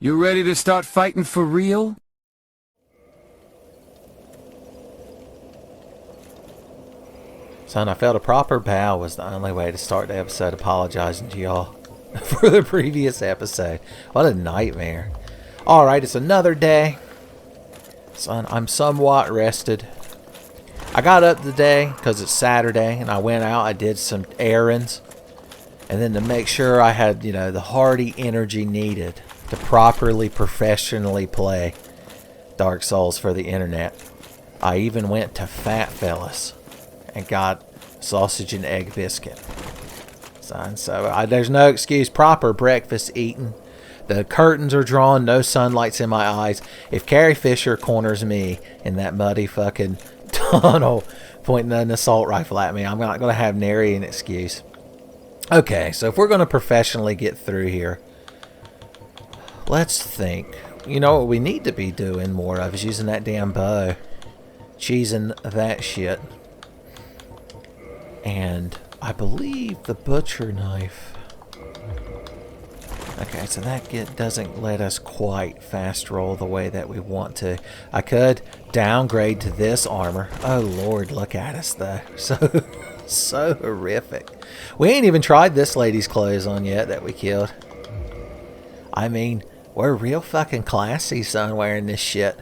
You ready to start fighting for real? Son, I felt a proper bow was the only way to start the episode apologizing to y'all for the previous episode. What a nightmare. Alright, it's another day. Son, I'm somewhat rested. I got up today because it's Saturday and I went out, I did some errands. And then to make sure I had, you know, the hearty energy needed to properly, professionally play Dark Souls for the internet, I even went to Fat Fellas and got sausage and egg biscuit. Son, so there's no excuse. Proper breakfast eating. The curtains are drawn. No sunlight's in my eyes. If Carrie Fisher corners me in that muddy fucking tunnel pointing an assault rifle at me, I'm not going to have nary an excuse. Okay, so if we're going to professionally get through here, let's think. You know what we need to be doing more of is using that damn bow. Cheesing that shit. And I believe the butcher knife. Okay, so that doesn't let us quite fast roll the way that we want to. I could downgrade to this armor. Oh Lord, look at us though. So horrific. We ain't even tried this lady's clothes on yet that we killed. I mean, we're real fucking classy, son, wearing this shit.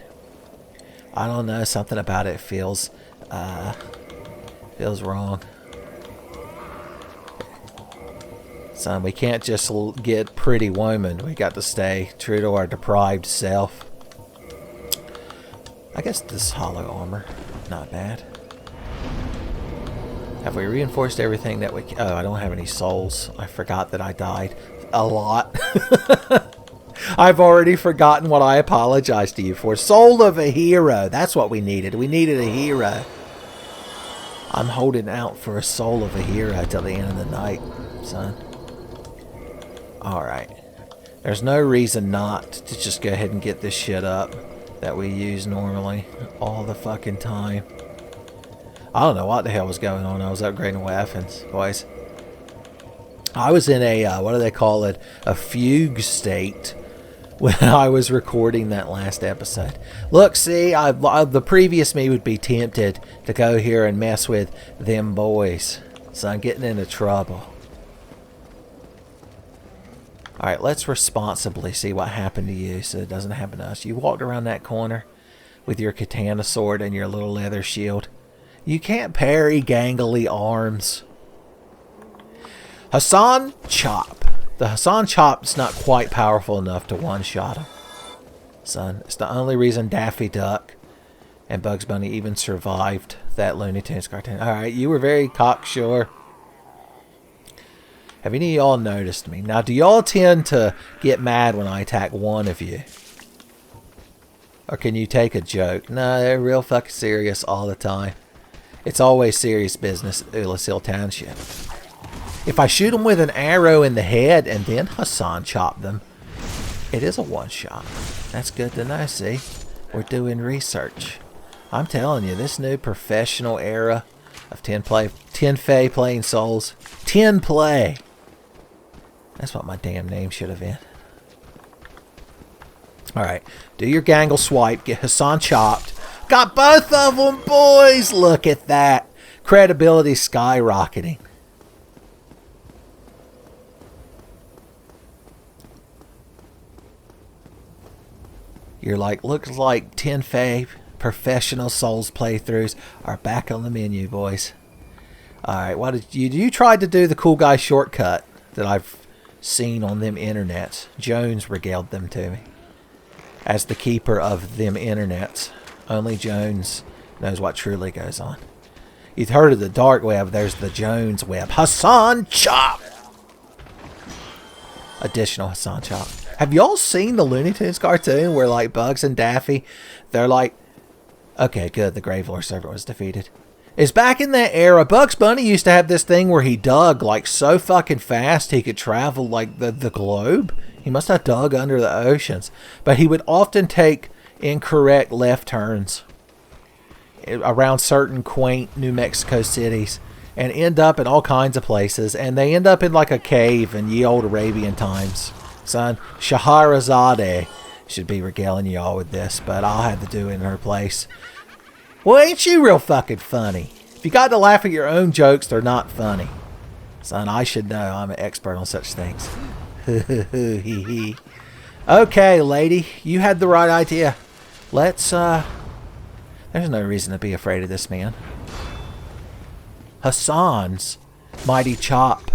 I don't know, something about it feels wrong. Son, we can't just get pretty woman. We got to stay true to our deprived self. I guess this hollow armor, not bad. Have we reinforced everything that we can? Oh, I don't have any souls. I forgot that I died a lot. I've already forgotten what I apologized to you for. Soul of a hero. That's what we needed. We needed a hero. I'm holding out for a soul of a hero till the end of the night, son. Alright. There's no reason not to just go ahead and get this shit up that we use normally all the fucking time. I don't know what the hell was going on. I was upgrading weapons, boys. I was in a, what do they call it? A fugue state when I was recording that last episode. Look, see, the previous me would be tempted to go here and mess with them boys. So I'm getting into trouble. Alright, let's responsibly see what happened to you so it doesn't happen to us. You walked around that corner with your katana sword and your little leather shield. You can't parry gangly arms. Hassan Chop. The Hassan Chop's not quite powerful enough to one-shot him. Son, it's the only reason Daffy Duck and Bugs Bunny even survived that Looney Tunes cartoon. Alright, you were very cocksure. Have any of y'all noticed me? Now, do y'all tend to get mad when I attack one of you? Or can you take a joke? No, they're real fucking serious all the time. It's always serious business at Oolacile Township. If I shoot them with an arrow in the head and then Hassan chop them, it is a one-shot. That's good to know, see? We're doing research. I'm telling you, this new professional era of Tenfey playing Souls. Tenplay. That's what my damn name should have been. Alright, do your gangle swipe, get Hassan chopped. Got both of them, boys! Look at that. Credibility skyrocketing. You're like, looks like Tenfey professional Souls playthroughs are back on the menu, boys. Alright, what did you tried to do the cool guy shortcut that I've seen on them internets. Jones regaled them to me. As the keeper of them internets, only Jones knows what truly goes on. You've heard of the dark web, there's the Jones web. Hassan Chop! Additional Hassan Chop. Have y'all seen the Looney Tunes cartoon where like Bugs and Daffy, they're like, okay, good, the Gravelord servant was defeated. It's back in that era. Bugs Bunny used to have this thing where he dug like so fucking fast he could travel like the globe. He must have dug under the oceans. But he would often take incorrect left turns around certain quaint New Mexico cities and end up in all kinds of places. And they end up in like a cave in ye old Arabian times. Son, Shahrazadeh should be regaling y'all with this, but I'll have to do it in her place. Well, ain't she real fucking funny? If you got to laugh at your own jokes, they're not funny. Son, I should know. I'm an expert on such things. Okay, lady. You had the right idea. Let's, there's no reason to be afraid of this man. Hassan's mighty chop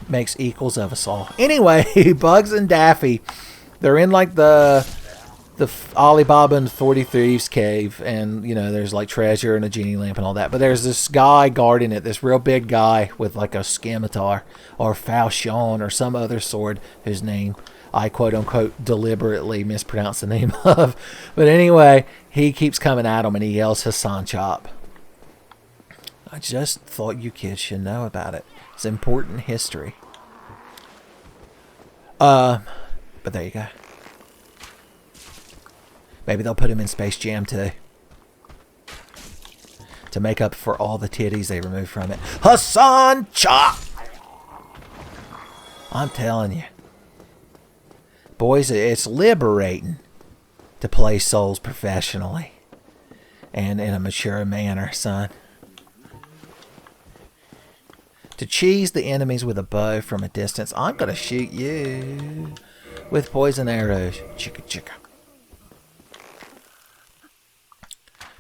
makes equals of us all. Anyway, Bugs and Daffy, they're in like the Alibaba and 40 Thieves cave, and you know there's like treasure and a genie lamp and all that, but there's this guy guarding it, this real big guy with like a scimitar or falchion or some other sword whose name I quote unquote deliberately mispronounce the name of, but anyway, he keeps coming at him and he yells Hassan Chop. I just thought you kids should know about it. It's important history. But there you go. Maybe they'll put him in Space Jam too, to make up for all the titties they removed from it. Hassan Chop! I'm telling you. Boys, it's liberating to play Souls professionally. And in a mature manner, son. To cheese the enemies with a bow from a distance, I'm going to shoot you with poison arrows. Chicka chicka.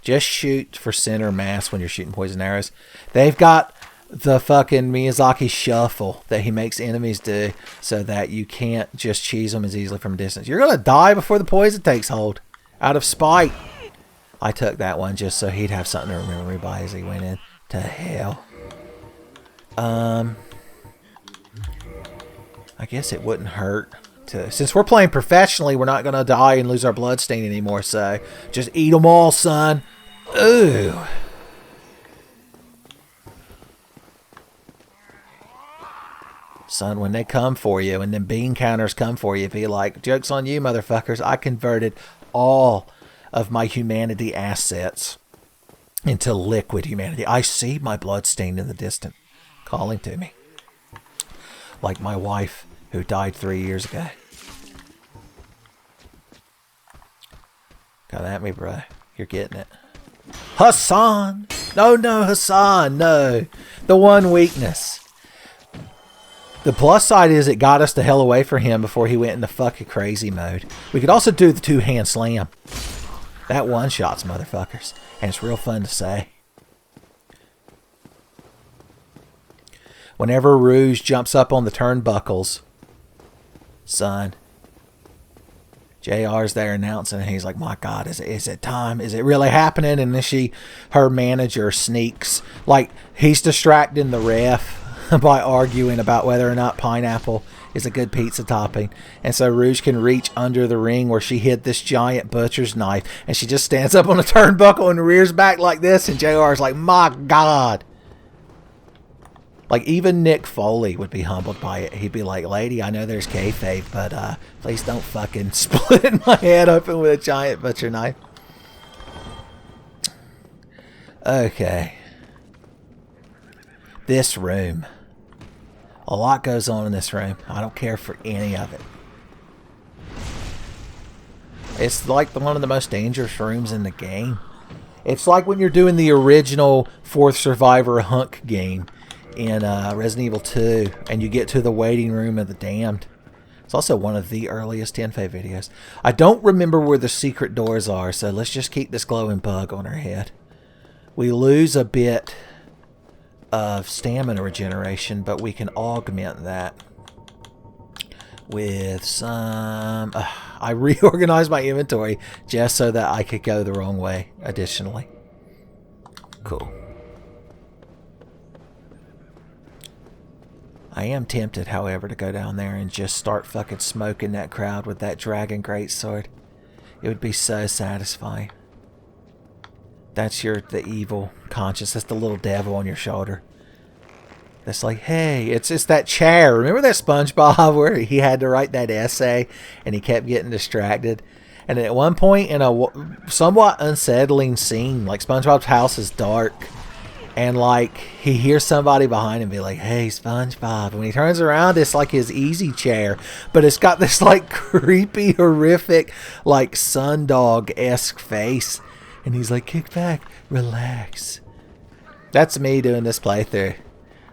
Just shoot for center mass when you're shooting poison arrows. They've got the fucking Miyazaki shuffle that he makes enemies do so that you can't just cheese them as easily from a distance. You're going to die before the poison takes hold. Out of spite. I took that one just so he'd have something to remember me by as he went in to hell. I guess it wouldn't hurt to... Since we're playing professionally, we're not going to die and lose our bloodstain anymore, so just eat them all, son. Ooh. Son, when they come for you and then bean counters come for you, be like, joke's on you, motherfuckers. I converted all of my humanity assets into liquid humanity. I see my bloodstain in the distance calling to me. Like my wife who died 3 years ago. Come at me, bro. You're getting it. Hassan! No, Hassan, no. The one weakness. The plus side is it got us the hell away from him before he went into fucking crazy mode. We could also do the two-hand slam. That one-shots motherfuckers. And it's real fun to say. Whenever Rouge jumps up on the turnbuckles, son, JR's there announcing, and he's like, my God, is it time? Is it really happening? And then her manager sneaks, like he's distracting the ref by arguing about whether or not pineapple is a good pizza topping. And so Rouge can reach under the ring where she hid this giant butcher's knife, and she just stands up on a turnbuckle and rears back like this, and JR's like, my God. Like, even Nick Foley would be humbled by it. He'd be like, lady, I know there's kayfabe, but please don't fucking split my head open with a giant butcher knife. Okay. This room. A lot goes on in this room. I don't care for any of it. It's like one of the most dangerous rooms in the game. It's like when you're doing the original Fourth Survivor Hunk game in Resident Evil 2, and you get to the waiting room of the damned. It's also one of the earliest Tenfey videos. I don't remember where the secret doors are, so let's just keep this glowing bug on our head. We lose a bit of stamina regeneration, but we can augment that with some... I reorganized my inventory just so that I could go the wrong way additionally. Cool. I am tempted, however, to go down there and just start fucking smoking that crowd with that dragon greatsword. It would be so satisfying. That's the evil conscience. That's the little devil on your shoulder. That's like, hey, it's that chair. Remember that SpongeBob where he had to write that essay and he kept getting distracted? And at one point in a somewhat unsettling scene, like SpongeBob's house is dark And like he hears somebody behind him be like, "Hey, SpongeBob." And when he turns around, it's like his easy chair, but it's got this like creepy, horrific, like Sundog-esque face. And he's like, "Kick back, relax." That's me doing this playthrough.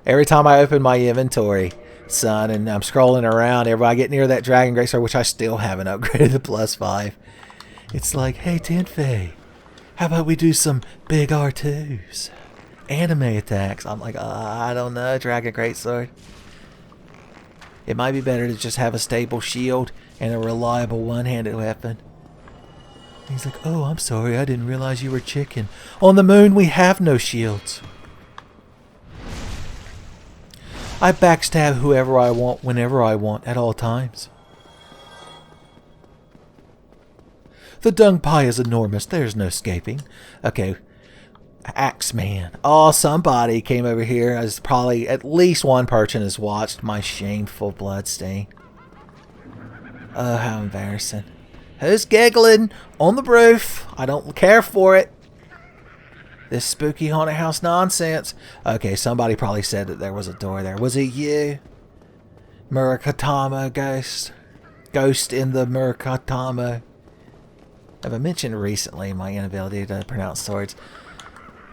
Every time I open my inventory, son, and I'm scrolling around, every I get near that Dragon Great Sword, which I still haven't upgraded to +5, it's like, "Hey, Tenfey, how about we do some big R2s? Anime attacks." I'm like, I don't know, Dragon Great Sword. It might be better to just have a stable shield and a reliable one-handed weapon. He's like, "Oh, I'm sorry, I didn't realize you were chicken. On the moon, we have no shields. I backstab whoever I want, whenever I want, at all times. The dung pie is enormous. There's no escaping." Okay. Axeman. Oh, somebody came over here. As probably at least one person has watched my shameful bloodstain. Oh, how embarrassing. Who's giggling on the roof? I don't care for it. This spooky haunted house nonsense. Okay, somebody probably said that there was a door there. Was it you? Murakatama ghost. Ghost in the Murakatama. I've mentioned recently my inability to pronounce swords.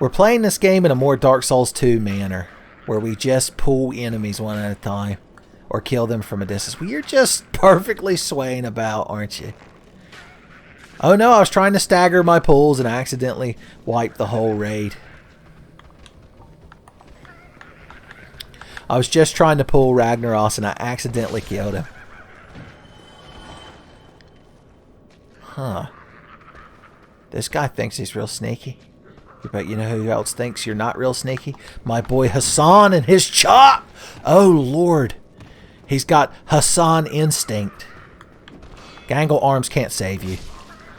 We're playing this game in a more Dark Souls 2 manner, where we just pull enemies one at a time, or kill them from a distance. Well, you're just perfectly swaying about, aren't you? Oh no, I was trying to stagger my pulls and accidentally wiped the whole raid. I was just trying to pull Ragnaros and I accidentally killed him. Huh. This guy thinks he's real sneaky. But you know who else thinks you're not real sneaky? My boy Hassan and his chop! Oh lord. He's got Hassan instinct. Gangle arms can't save you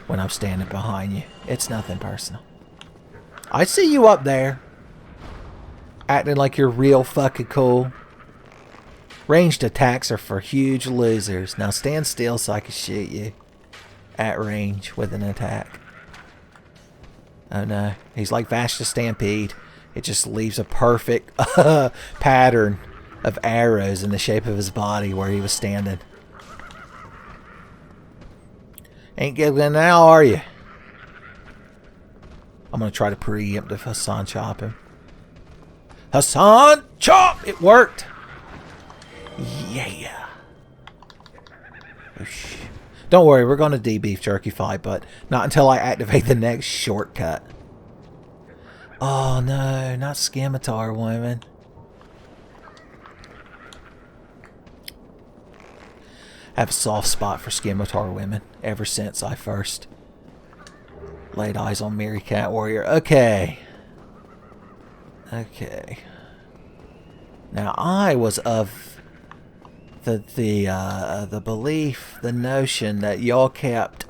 when I'm standing behind you. It's nothing personal. I see you up there, acting like you're real fucking cool. Ranged attacks are for huge losers. Now stand still so I can shoot you at range with an attack. Oh no, he's like Vashta Stampede. It just leaves a perfect pattern of arrows in the shape of his body where he was standing. Ain't giggling now, are you? I'm going to try to preempt if Hassan chop him. Hassan chop! It worked! Yeah. Oosh. Don't worry, we're going to debeef jerky fight, but not until I activate the next shortcut. Oh no, not Scimitar woman. I have a soft spot for Scimitar women ever since I first laid eyes on Mary Cat Warrior. Okay. Now I was of the belief, the notion that y'all kept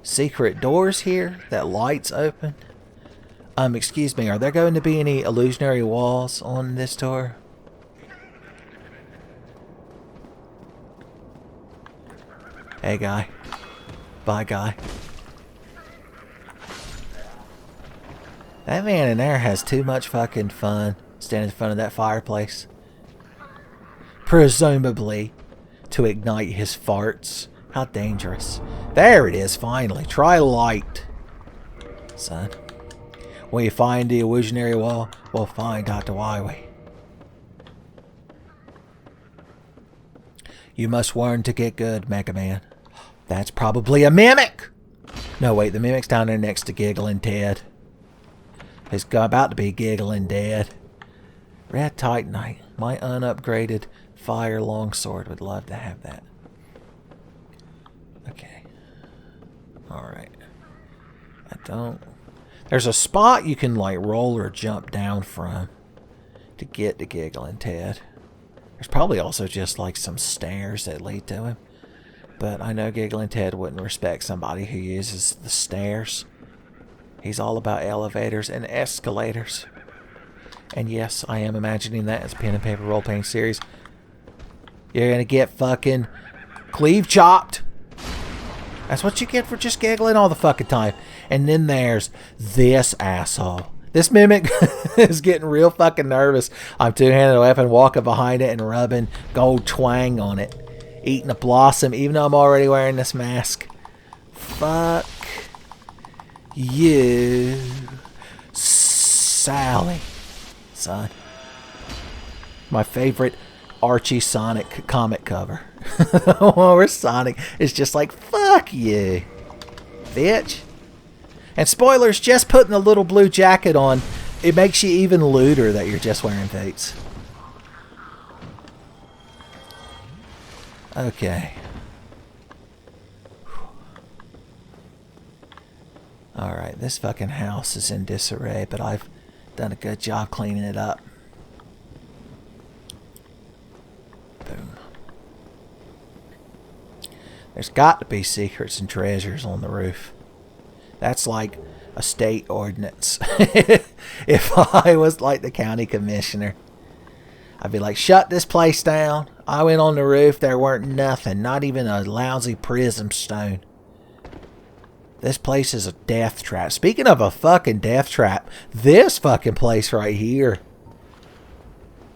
secret doors here that lights open. Excuse me, are there going to be any illusionary walls on this tour? Hey guy. Bye guy. That man in there has too much fucking fun standing in front of that fireplace. Presumably to ignite his farts. How dangerous. There it is, finally. Try light, son. When you find the illusionary wall, we'll find Dr. Wywee. You must learn to get good, Mega Man. That's probably a mimic! No, wait, the mimic's down there next to Giggling Ted. He's about to be Giggling Dead. Red Titanite. My unupgraded fire longsword would love to have that. Okay. Alright. I don't... There's a spot you can like roll or jump down from to get to Giggling Ted. There's probably also just like some stairs that lead to him. But I know Giggling Ted wouldn't respect somebody who uses the stairs. He's all about elevators and escalators. And yes, I am imagining that as a pen and paper role-playing series. You're gonna get fucking cleave chopped. That's what you get for just giggling all the fucking time. And then there's this asshole. This mimic is getting real fucking nervous. I'm two-handed weapon, walking behind it and rubbing gold twang on it. Eating a blossom, even though I'm already wearing this mask. Fuck you, Sally, son. My favorite Archie Sonic comic cover. Where Sonic is just like, fuck you, bitch. And spoilers, just putting the little blue jacket on, it makes you even lewder that you're just wearing boots. Okay. Alright, this fucking house is in disarray, but I've done a good job cleaning it up. Boom. There's got to be secrets and treasures on the roof. That's like a state ordinance. If I was like the county commissioner, I'd be like, shut this place down. I went on the roof, there weren't nothing, not even a lousy prism stone. This place is a death trap. Speaking of a fucking death trap, this fucking place right here.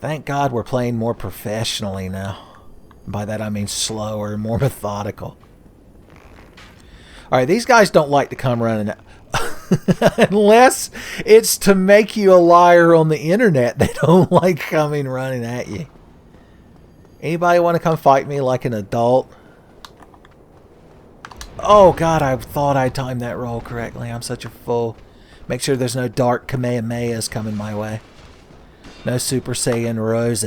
Thank God we're playing more professionally now. By that I mean slower, more methodical. Alright, these guys don't like to come running out. Unless it's to make you a liar on the internet. They don't like coming running at you. Anybody want to come fight me like an adult? Oh God, I thought I timed that roll correctly. I'm such a fool. Make sure there's no dark Kamehamehas coming my way. No Super Saiyan Rose.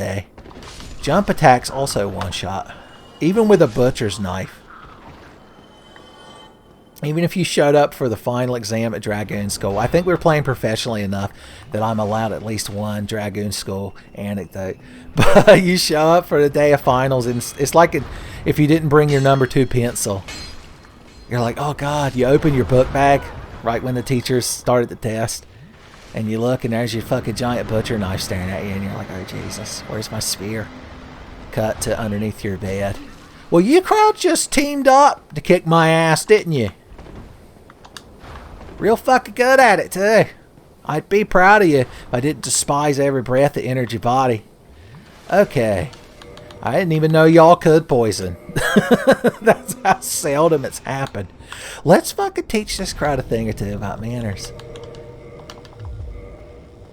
Jump attacks also one shot. Even with a butcher's knife. Even if you showed up for the final exam at Dragoon School, I think we're playing professionally enough that I'm allowed at least one Dragoon School anecdote. But you show up for the day of finals, and it's like if you didn't bring your number 2 pencil. You're like, oh God, you open your book bag right when the teachers started the test, and you look, and there's your fucking giant butcher knife staring at you, and you're like, oh Jesus, where's my spear? Cut to underneath your bed. Well, you crowd just teamed up to kick my ass, didn't you? Real fucking good at it, too. I'd be proud of you if I didn't despise every breath that entered your body. Okay. I didn't even know y'all could poison. That's how seldom it's happened. Let's fucking teach this crowd a thing or two about manners.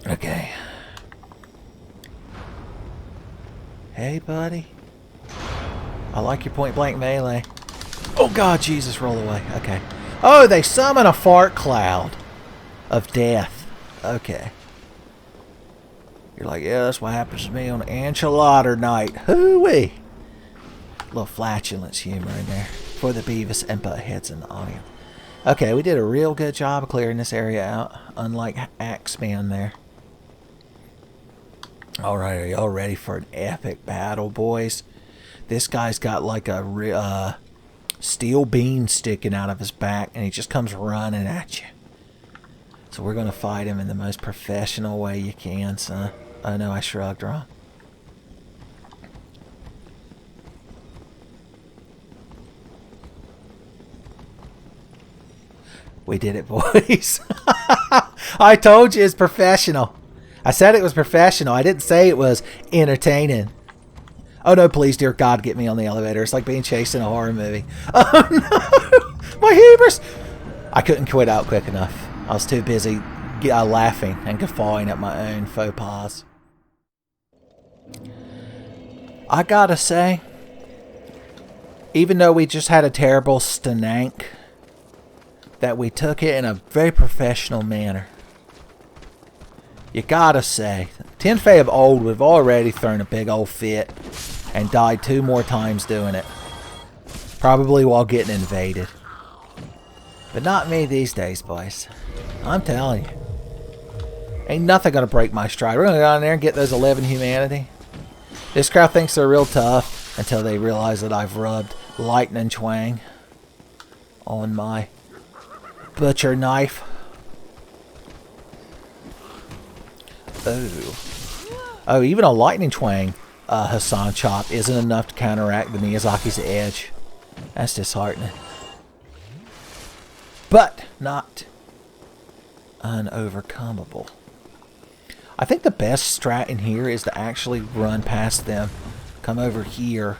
Okay. Hey, buddy. I like your point-blank melee. Oh, God, Jesus, roll away. Okay. Oh, they summon a fart cloud of death. Okay. You're like, yeah, that's what happens to me on enchilada night. Hooey. Little flatulence humor in there for the Beavis and Buttheads in the audience. Okay, we did a real good job of clearing this area out, unlike Axeman there. Alright, are y'all ready for an epic battle, boys? This guy's got like a steel beam sticking out of his back, and he just comes running at you. So we're going to fight him in the most professional way you can, son. Oh no, I shrugged wrong. We did it, boys. I told you it's professional. I said it was professional. I didn't say it was entertaining. Oh no, please, dear God, get me on the elevator. It's like being chased in a horror movie. Oh no! My hubris! I couldn't quit out quick enough. I was too busy laughing and guffawing at my own faux pas. I gotta say, even though we just had a terrible stank, that we took it in a very professional manner. You gotta say, Tenfey of old would have already thrown a big old fit and died 2 more times doing it. Probably while getting invaded. But not me these days, boys. I'm telling you. Ain't nothing gonna break my stride. We're gonna go down there and get those 11 humanity. This crowd thinks they're real tough until they realize that I've rubbed lightning twang on my butcher knife. Oh, even a lightning twang Hassan chop isn't enough to counteract the Miyazaki's edge. That's disheartening. But not unovercomable. I think the best strat in here is to actually run past them. Come over here.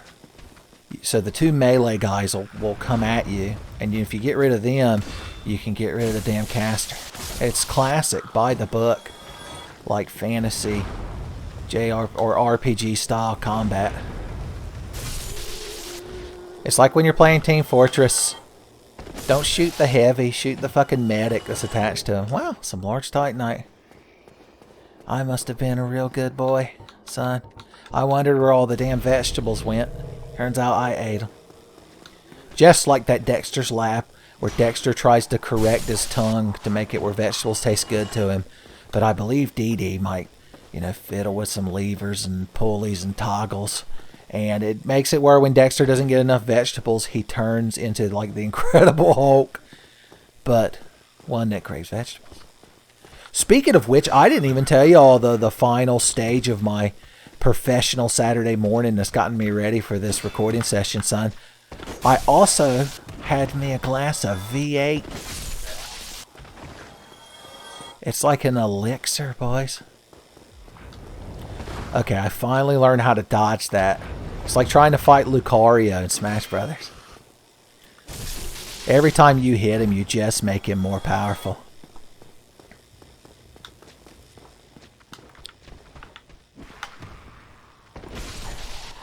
So the two melee guys will come at you. And if you get rid of them, you can get rid of the damn caster. It's classic, by the book. Like fantasy, JR or RPG style combat. It's like when you're playing Team Fortress. Don't shoot the heavy, shoot the fucking medic that's attached to him. Wow, some large titanite. I must have been a real good boy, son. I wondered where all the damn vegetables went. Turns out I ate them. Just like that Dexter's Lab, where Dexter tries to correct his tongue to make it where vegetables taste good to him. But I believe Dee Dee might, you know, fiddle with some levers and pulleys and toggles. And it makes it where when Dexter doesn't get enough vegetables, he turns into like the Incredible Hulk. But one that craves vegetables. Speaking of which, I didn't even tell you all the final stage of my professional Saturday morning that's gotten me ready for this recording session, son. I also had me a glass of V8. It's like an elixir, boys. Okay, I finally learned how to dodge that. It's like trying to fight Lucario in Smash Brothers. Every time you hit him, you just make him more powerful.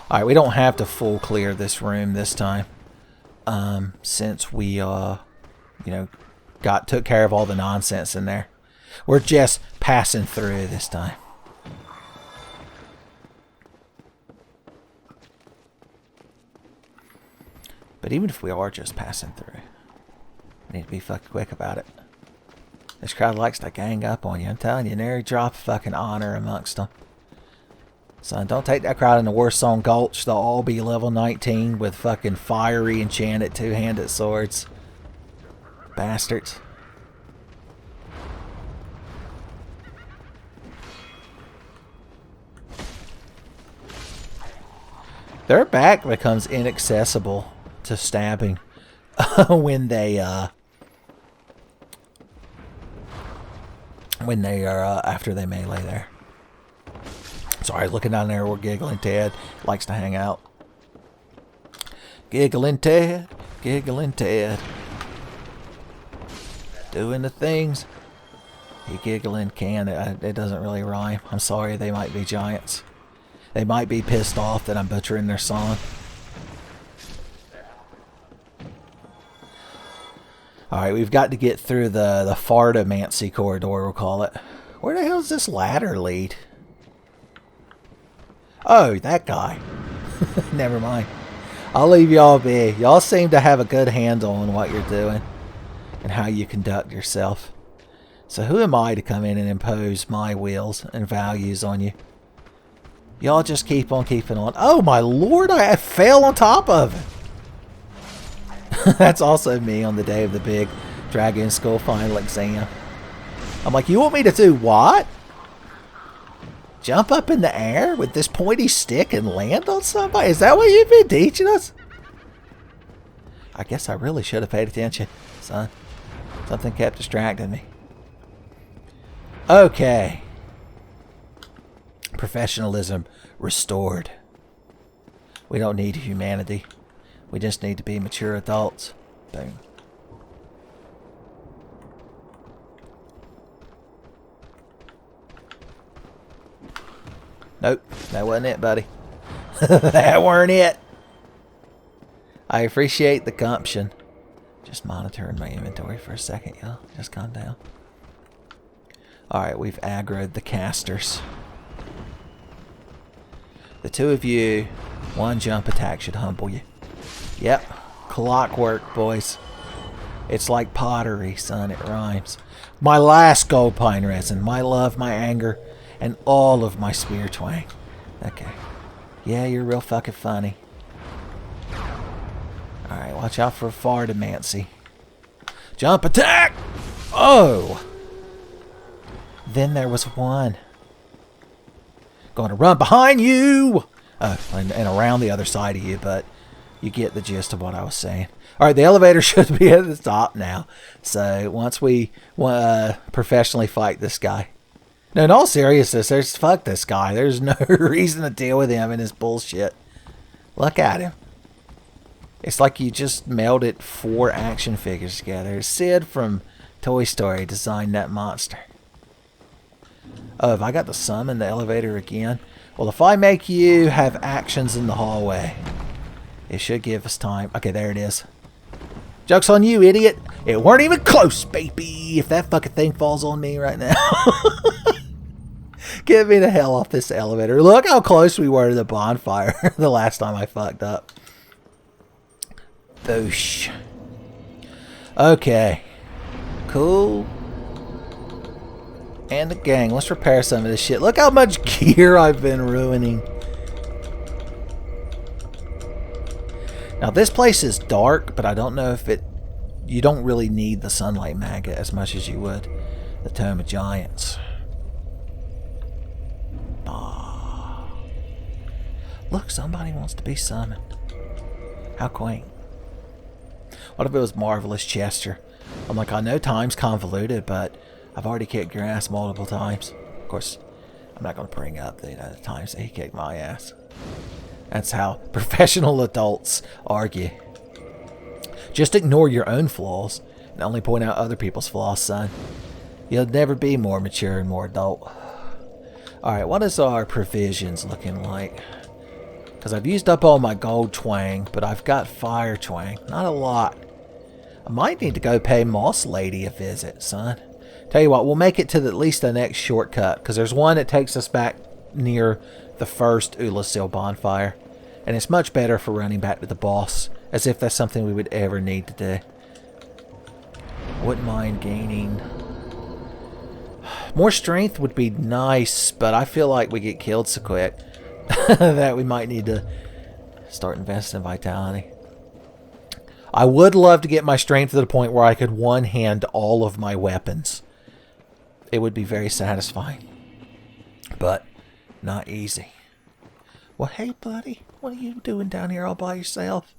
Alright, we don't have to full clear this room this time. Since we, you know, took care of all the nonsense in there. We're just passing through this time. But even if we are just passing through, we need to be fucking quick about it. This crowd likes to gang up on you. I'm telling you, nary drop of fucking honor amongst them. Son, don't take that crowd in the Warsong Gulch. They'll all be level 19 with fucking fiery enchanted two-handed swords. Bastards. Their back becomes inaccessible to stabbing when they are after they melee there. Sorry, looking down there where Giggling Ted likes to hang out. Giggling Ted, Giggling Ted, doing the things he giggling can. It doesn't really rhyme. I'm sorry, they might be giants. They might be pissed off that I'm butchering their song. Alright, we've got to get through the Fardomancy corridor, we'll call it. Where the hell does this ladder lead? Oh, that guy. Never mind. I'll leave y'all be. Y'all seem to have a good handle on what you're doing and how you conduct yourself. So who am I to come in and impose my wills and values on you? Y'all just keep on keeping on. Oh my lord, I fell on top of it. That's also me on the day of the big Dragon School final exam. I'm like, you want me to do what? Jump up in the air with this pointy stick and land on somebody? Is that what you've been teaching us? I guess I really should have paid attention, son. Something kept distracting me. Okay. Professionalism restored. We don't need humanity. We just need to be mature adults. Boom. Nope, that wasn't it, buddy. That weren't it. I appreciate the gumption. Just monitoring my inventory for a second, y'all. Just calm down. Alright, we've aggroed the casters. The two of you, one jump attack should humble you. Yep, clockwork, boys. It's like pottery, son. It rhymes. My last gold pine resin, my love, my anger, and all of my spear twang. Okay. Yeah, you're real fucking funny. Alright, watch out for Fardomancy. Jump attack! Oh! Then there was one. Gonna run behind you! And around the other side of you, but you get the gist of what I was saying. Alright, the elevator should be at the top now. So once we professionally fight this guy, No, in all seriousness, fuck this guy. There's no reason to deal with him and his bullshit. Look at him. It's like you just melded 4 action figures together. Sid from Toy Story designed that monster. Oh, have I got to summon the elevator again? Well, if I make you have actions in the hallway, it should give us time. Okay, there it is. Joke's on you, idiot. It weren't even close, baby. If that fucking thing falls on me right now. Get me the hell off this elevator. Look how close we were to the bonfire the last time I fucked up. Boosh. Okay. Cool. And the gang. Let's repair some of this shit. Look how much gear I've been ruining. Now this place is dark, but I don't know if it... You don't really need the sunlight maggot as much as you would the Tome of Giants. Ah. Look, somebody wants to be summoned. How quaint. What if it was Marvelous Chester? I'm like, I know time's convoluted, but I've already kicked your ass multiple times. Of course, I'm not going to bring up the times that he kicked my ass. That's how professional adults argue. Just ignore your own flaws and only point out other people's flaws, son. You'll never be more mature and more adult. Alright, what is our provisions looking like? Because I've used up all my gold twang, but I've got fire twang. Not a lot. I might need to go pay Moss Lady a visit, son. Tell you what, we'll make it to at least the next shortcut, because there's one that takes us back near the first Oolacile bonfire. And it's much better for running back to the boss, as if that's something we would ever need to do. Wouldn't mind gaining... More strength would be nice, but I feel like we get killed so quick that we might need to start investing in vitality. I would love to get my strength to the point where I could one-hand all of my weapons. It would be very satisfying. But not easy. Well, hey, buddy. What are you doing down here all by yourself?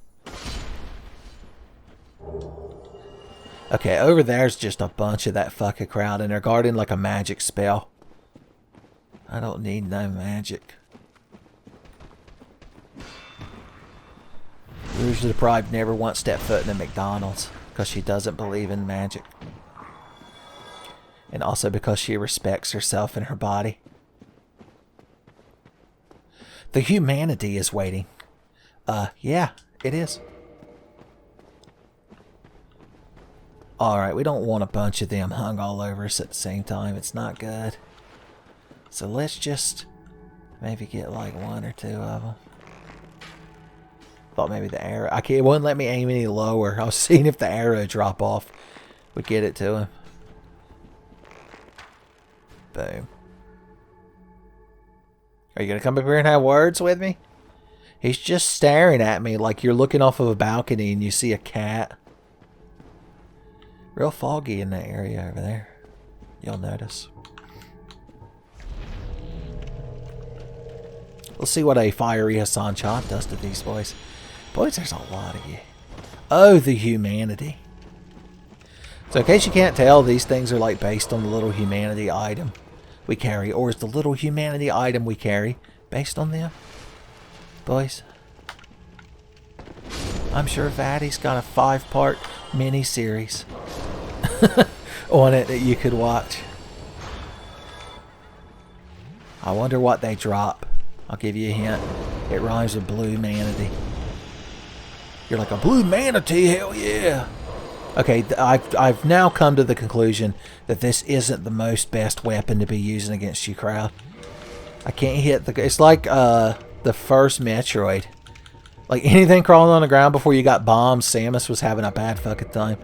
Okay, over there's just a bunch of that fucking crowd, and they're guarding like a magic spell. I don't need no magic. Rouge the Deprived never once stepped foot in a McDonald's because she doesn't believe in magic. And also because she respects herself and her body. The humanity is waiting. Yeah, it is. Alright, we don't want a bunch of them hung all over us at the same time. It's not good. So let's just maybe get like 1 or 2 of them. Thought maybe the arrow... it wouldn't let me aim any lower. I was seeing if the arrow drop off would get it to him. Boom. Are you going to come up here and have words with me? He's just staring at me like you're looking off of a balcony and you see a cat. Real foggy in that area over there. You'll notice. Let's see what a fiery Hassan Chop does to these boys. Boys, there's a lot of you. Oh, the humanity. So in case you can't tell, these things are like based on the little humanity item we carry. Or is the little humanity item we carry based on them? Boys. I'm sure Vatty's got a 5-part mini-series on it that you could watch. I wonder what they drop. I'll give you a hint. It rhymes with blue manatee. You're like, a blue manatee? Hell yeah! Okay, I've now come to the conclusion that this isn't the most best weapon to be using against you, crowd. I can't hit the... It's like the first Metroid. Like anything crawling on the ground before you got bombs, Samus was having a bad fucking time.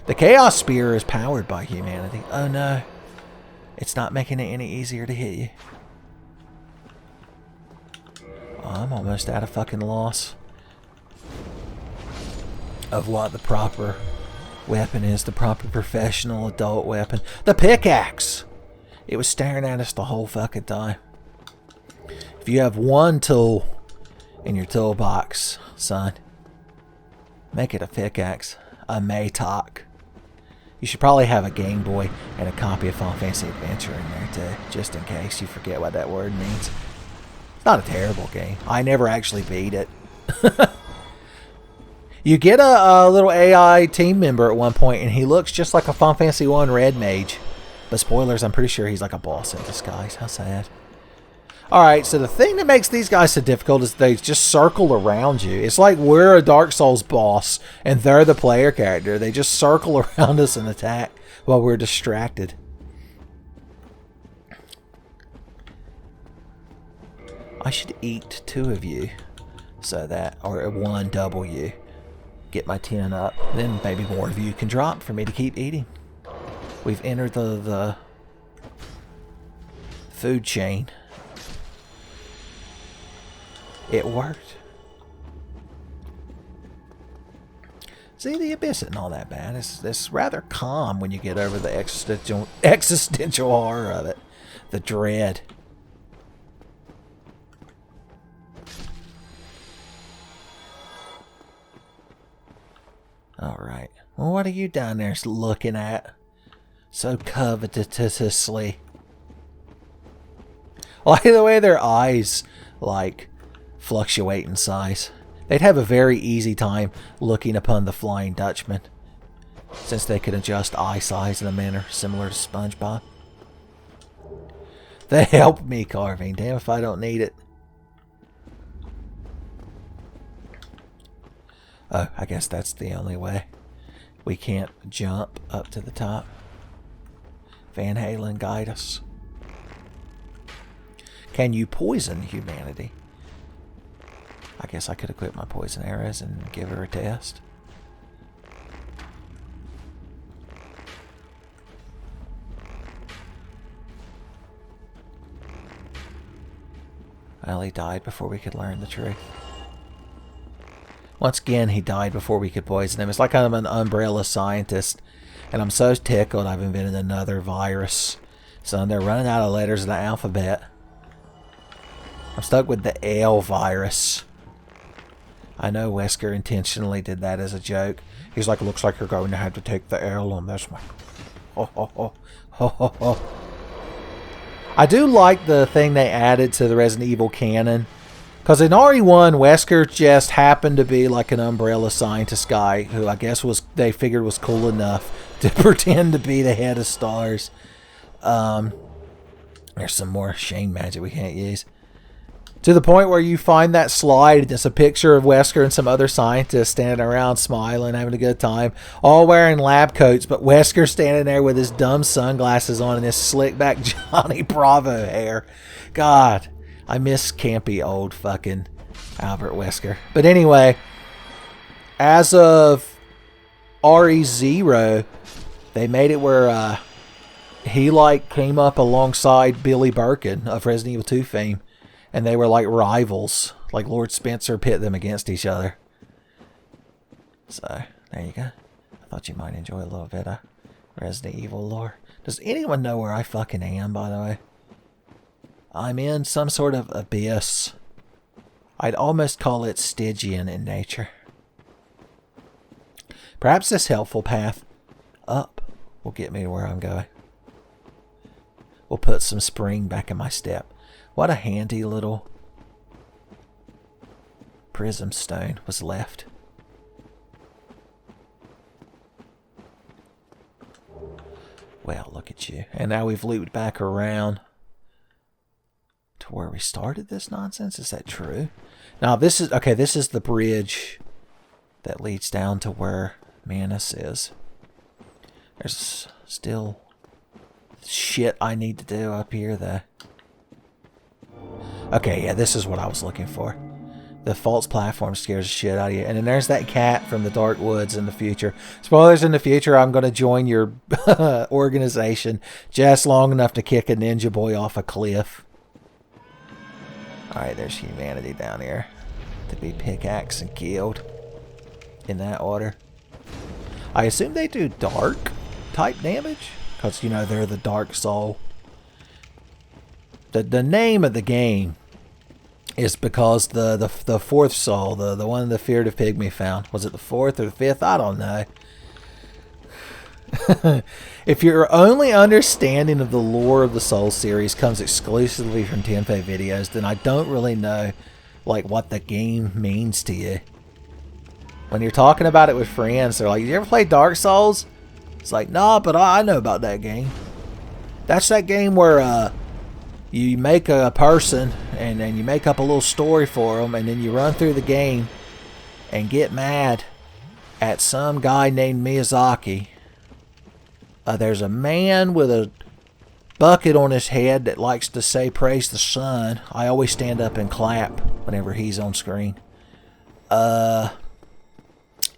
The Chaos Spear is powered by humanity. Oh no. It's not making it any easier to hit you. Oh, I'm almost at a fucking loss of what the proper weapon is. The proper professional adult weapon. The pickaxe! It was staring at us the whole fucking time. If you have one tool in your toolbox, son, make it a pickaxe. A Maytok. You should probably have a Game Boy and a copy of Final Fantasy Adventure in there too, just in case you forget what that word means. It's not a terrible game. I never actually beat it. You get a little AI team member at one point, and he looks just like a Final Fantasy 1 Red Mage. But spoilers, I'm pretty sure he's like a boss in disguise. How sad. Alright, so the thing that makes these guys so difficult is they just circle around you. It's like we're a Dark Souls boss, and they're the player character. They just circle around us and attack while we're distracted. I should eat 2 of you, so that, or 1 double you. Get my 10 up. Then maybe more of you can drop for me to keep eating. We've entered the food chain. It worked. See, the Abyss isn't all that bad. It's rather calm when you get over the existential horror of it. The dread. Alright. Well, what are you down there looking at? So covetously. I like the way their eyes, like, fluctuate in size. They'd have a very easy time looking upon the Flying Dutchman, since they could adjust eye size in a manner similar to SpongeBob. They help me carving. Damn if I don't need it. Oh, I guess that's the only way. We can't jump up to the top. Van Halen, guide us. Can you poison humanity? I guess I could equip my poison arrows and give her a test. Well, he died before we could learn the truth. Once again, he died before we could poison him. It's like I'm an umbrella scientist, and I'm so tickled I've invented another virus. So they're running out of letters in the alphabet. I'm stuck with the L virus. I know Wesker intentionally did that as a joke. He's like, looks like you're going to have to take the L on this one. Ho, ho, ho. Ho, ho, ho. I do like the thing they added to the Resident Evil canon. Because in RE1, Wesker just happened to be like an umbrella scientist guy who I guess they figured was cool enough to pretend to be the head of stars. There's some more Shane magic we can't use. To the point where you find that slide, and it's a picture of Wesker and some other scientists standing around smiling, having a good time, all wearing lab coats, but Wesker standing there with his dumb sunglasses on and his slick back Johnny Bravo hair. God, I miss campy old fucking Albert Wesker. But anyway, as of RE0, they made it where he like came up alongside Billy Birkin of Resident Evil 2 fame. And they were like rivals. Like Lord Spencer pit them against each other. So, there you go. I thought you might enjoy a little bit of Resident Evil lore. Does anyone know where I fucking am, by the way? I'm in some sort of abyss. I'd almost call it Stygian in nature. Perhaps this helpful path up will get me to where I'm going. We'll put some spring back in my step. What a handy little prism stone was left. Well, look at you. And now we've looped back around to where we started this nonsense. Is that true? Now this is, okay, this is the bridge that leads down to where Manus is. There's still shit I need to do up here though. Okay, yeah, this is what I was looking for. The false platform scares the shit out of you. And then there's that cat from the Dark Woods in the future. Spoilers, in the future, I'm going to join your organization just long enough to kick a ninja boy off a cliff. Alright, there's humanity down here to be pickaxed and killed. In that order. I assume they do dark type damage. Because, you know, they're the Dark Soul. The name of the game is because the fourth soul, the one the Feared of Pygmy found. Was it the fourth or the fifth? I don't know. If your only understanding of the lore of the Souls series comes exclusively from Tenfey videos, then I don't really know like what the game means to you. When you're talking about it with friends, they're like, "You ever play Dark Souls?" It's like, "Nah, but I know about that game." That's that game where you make a person and then you make up a little story for them, and then you run through the game and get mad at some guy named Miyazaki. There's a man with a bucket on his head that likes to say praise the sun. I always stand up and clap whenever he's on screen.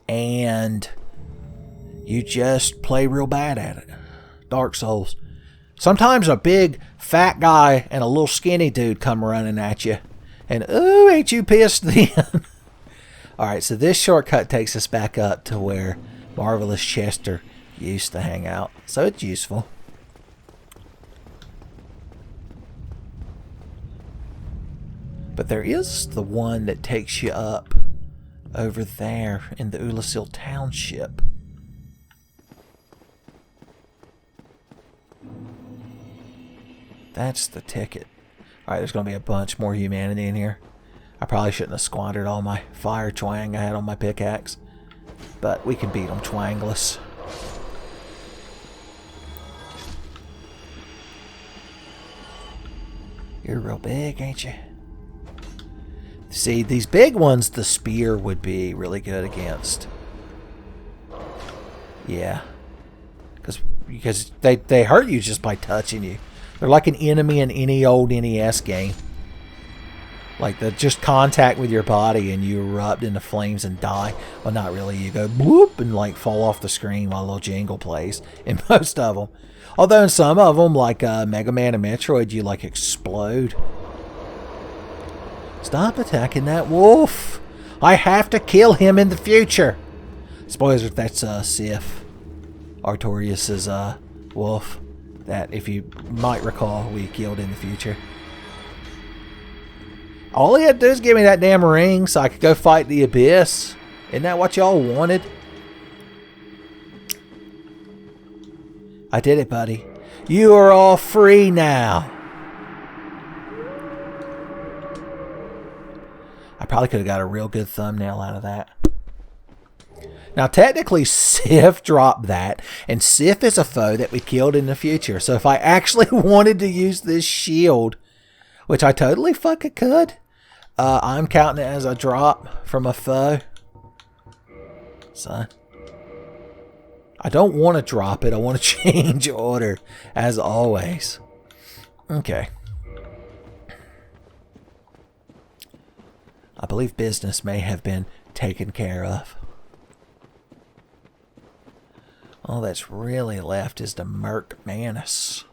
And you just play real bad at it. Dark Souls. Sometimes a big fat guy and a little skinny dude come running at you. And, ooh, ain't you pissed then? Alright, so this shortcut takes us back up to where Marvelous Chester used to hang out. So it's useful. But there is the one that takes you up over there in the Oolacile Township. That's the ticket. Alright, there's going to be a bunch more humanity in here. I probably shouldn't have squandered all my fire twang I had on my pickaxe. But we can beat them twangless. You're real big, ain't you? See, these big ones, the spear would be really good against. Yeah. Because they hurt you just by touching you. They're like an enemy in any old NES game. Like, just contact with your body and you erupt into flames and die. Well, not really. You go bloop and like fall off the screen while a little jingle plays in most of them. Although in some of them, like Mega Man and Metroid, you like explode. Stop attacking that wolf. I have to kill him in the future. Spoilers if that's Sif. Artorias' wolf. That, if you might recall, we killed in the future. All he had to do is give me that damn ring so I could go fight the Abyss. Isn't that what y'all wanted? I did it, buddy. You are all free now. I probably could have got a real good thumbnail out of that. Now, technically, Sif dropped that, and Sif is a foe that we killed in the future. So if I actually wanted to use this shield, which I totally fucking could, I'm counting it as a drop from a foe. Son. I don't want to drop it. I want to change order, as always. Okay. I believe business may have been taken care of. All that's really left is the Merc Manus.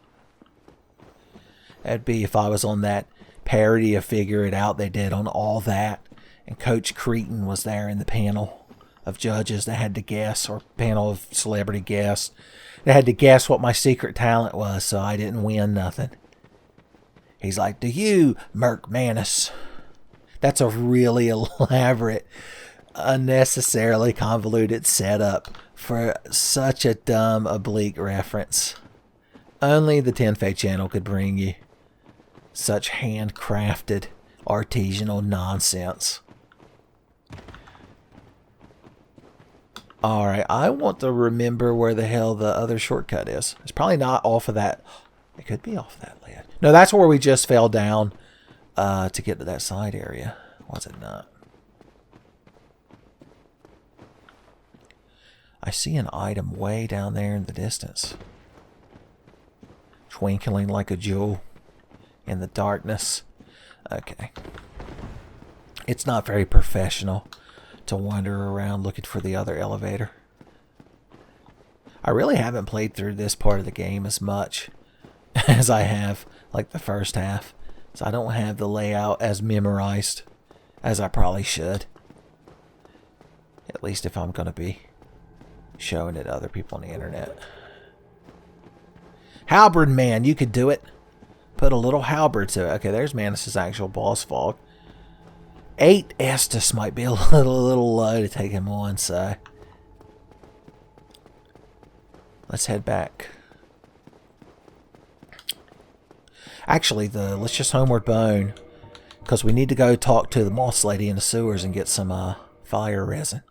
That'd be if I was on that parody of Figure It Out they did on All That, and Coach Cretin was there in the panel of judges that had to guess, or panel of celebrity guests that had to guess what my secret talent was, so I didn't win nothing. He's like, "Do you, Merc Manus?" That's a really elaborate, unnecessarily convoluted setup for such a dumb, oblique reference. Only the Tenfey channel could bring you such handcrafted, artisanal nonsense. Alright, I want to remember where the hell the other shortcut is. It's probably not off of that. It could be off of that lid. No, that's where we just fell down to get to that side area. Was it not? I see an item way down there in the distance. Twinkling like a jewel in the darkness. Okay. It's not very professional to wander around looking for the other elevator. I really haven't played through this part of the game as much as I have like the first half. So I don't have the layout as memorized as I probably should. At least if I'm going to be showing it to other people on the internet. Halberd Man, you could do it. Put a little halberd to it. Okay, there's Manus' actual boss fog. 8 Estus might be a little low to take him on, so. Let's head back. Actually, let's just homeward bone. Because we need to go talk to the moss lady in the sewers and get some fire resin.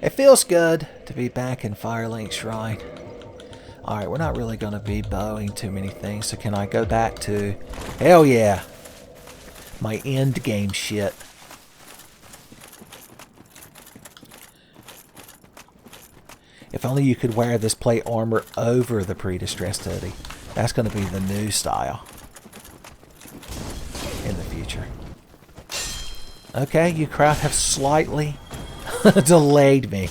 It feels good to be back in Firelink Shrine. Alright, we're not really going to be bowing too many things, so can I go back to... Hell yeah! My end game shit. If only you could wear this plate armor over the pre-distressed hoodie. That's going to be the new style in the future. Okay, you crowd have slightly delayed me.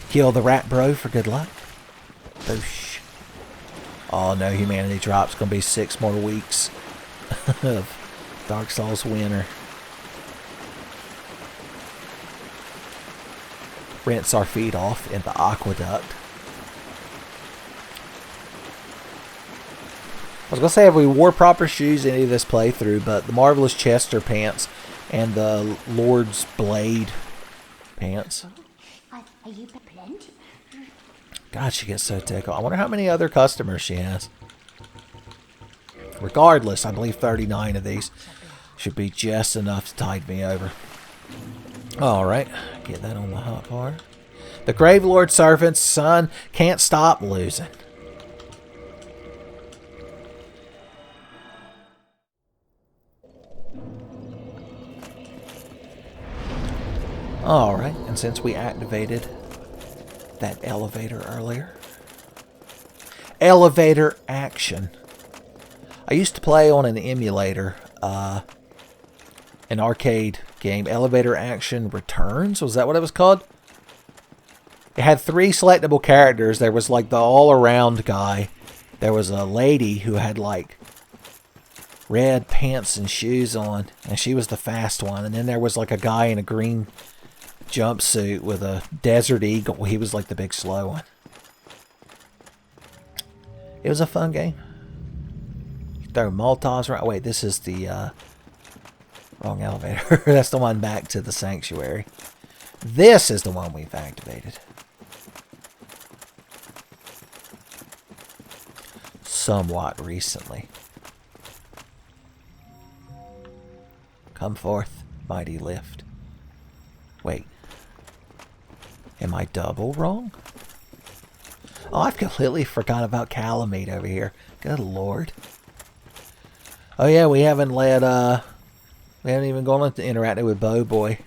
Kill the rat bro for good luck. Boosh. Oh no, humanity drop's gonna be 6 more weeks of Dark Souls winter. Rinse our feet off in the aqueduct. I was gonna say if we wore proper shoes any of this playthrough, but the Marvelous Chester pants and the Lord's Blade pants. God, she gets so tickled. I wonder how many other customers she has. Regardless, I believe 39 of these should be just enough to tide me over. Alright, get that on the hot bar. The Grave Lord's servant's son can't stop losing. Alright, and since we activated that elevator earlier. Elevator action. I used to play on an emulator, an arcade game. Elevator Action Returns? Was that what it was called? It had 3 selectable characters. There was like the all-around guy. There was a lady who had like red pants and shoes on, and she was the fast one. And then there was like a guy in a green jumpsuit with a desert eagle. He was like the big slow one. It was a fun game. You throw Molotovs around. Wait, this is the wrong elevator. That's the one back to the sanctuary. This is the one we've activated. Somewhat recently. Come forth, mighty lift. Wait. Am I double wrong? Oh, I've completely forgot about Kalameet over here. Good lord. Oh yeah, we haven't even gone into interacting with Bow Boy.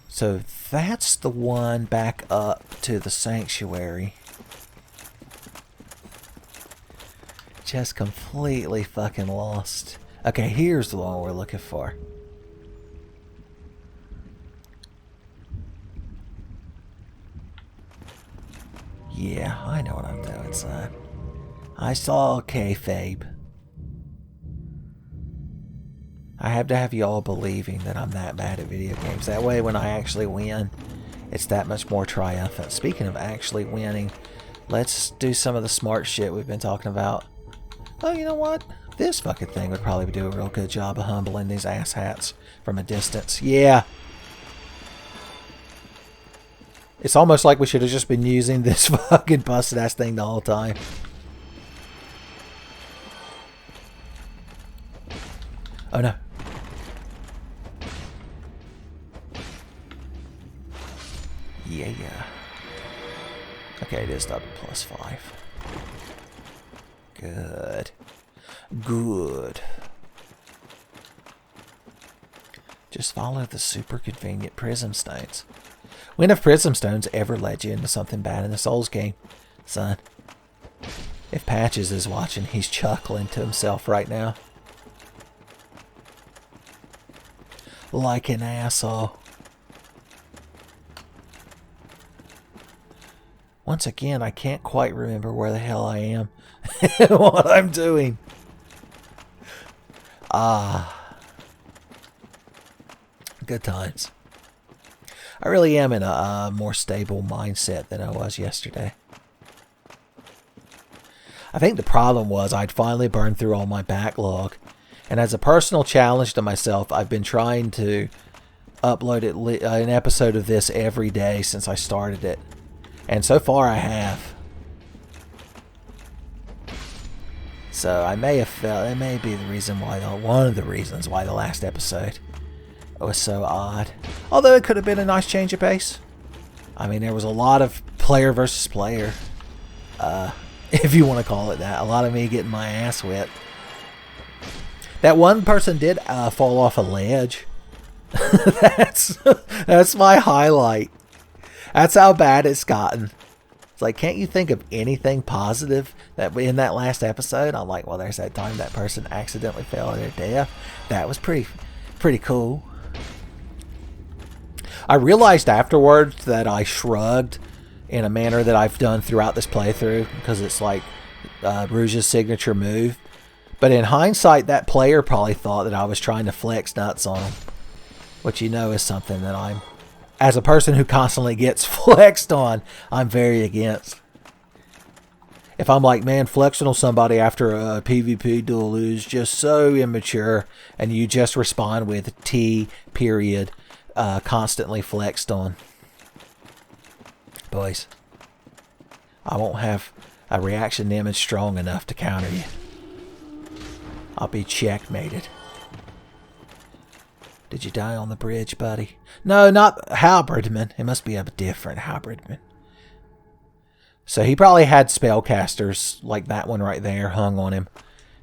So that's the one back up to the sanctuary. Just completely fucking lost. Okay, here's the one we're looking for. Yeah, I know what I'm doing, son. I saw kayfabe. I have to have y'all believing that I'm that bad at video games. That way, when I actually win, it's that much more triumphant. Speaking of actually winning, let's do some of the smart shit we've been talking about. Oh, you know what? This fucking thing would probably do a real good job of humbling these asshats from a distance. Yeah. It's almost like we should have just been using this fucking busted ass thing the whole time. Oh no. Yeah. Okay, it is double +5. Good. Good. Just follow the super convenient prism stones. When have prism stones ever led you into something bad in a Souls game, son? If Patches is watching, he's chuckling to himself right now. Like an asshole. Once again, I can't quite remember where the hell I am and what I'm doing. Good times. I really am in a more stable mindset than I was yesterday. I think the problem was I'd finally burned through all my backlog. And as a personal challenge to myself, I've been trying to upload an episode of this every day since I started it. And so far I have. So I may have felt, it may be the reason why, one of the reasons why the last episode was so odd. Although it could have been a nice change of pace. I mean, there was a lot of player versus player. If you want to call it that. A lot of me getting my ass whipped. That one person did fall off a ledge. That's my highlight. That's how bad it's gotten. It's like, can't you think of anything positive that in that last episode? I'm like, well, there's that time that person accidentally fell to their death. That was pretty cool. I realized afterwards that I shrugged in a manner that I've done throughout this playthrough because it's like Rouge's signature move. But in hindsight, that player probably thought that I was trying to flex nuts on him, which you know is something that I'm, as a person who constantly gets flexed on, I'm very against. If I'm like, man, flexing on somebody after a PvP duel is just so immature, and you just respond with T period, constantly flexed on. Boys, I won't have a reaction image strong enough to counter you. I'll be checkmated. Did you die on the bridge, buddy? No, not Halberdman. It must be a different Halberdman. So he probably had spellcasters like that one right there hung on him.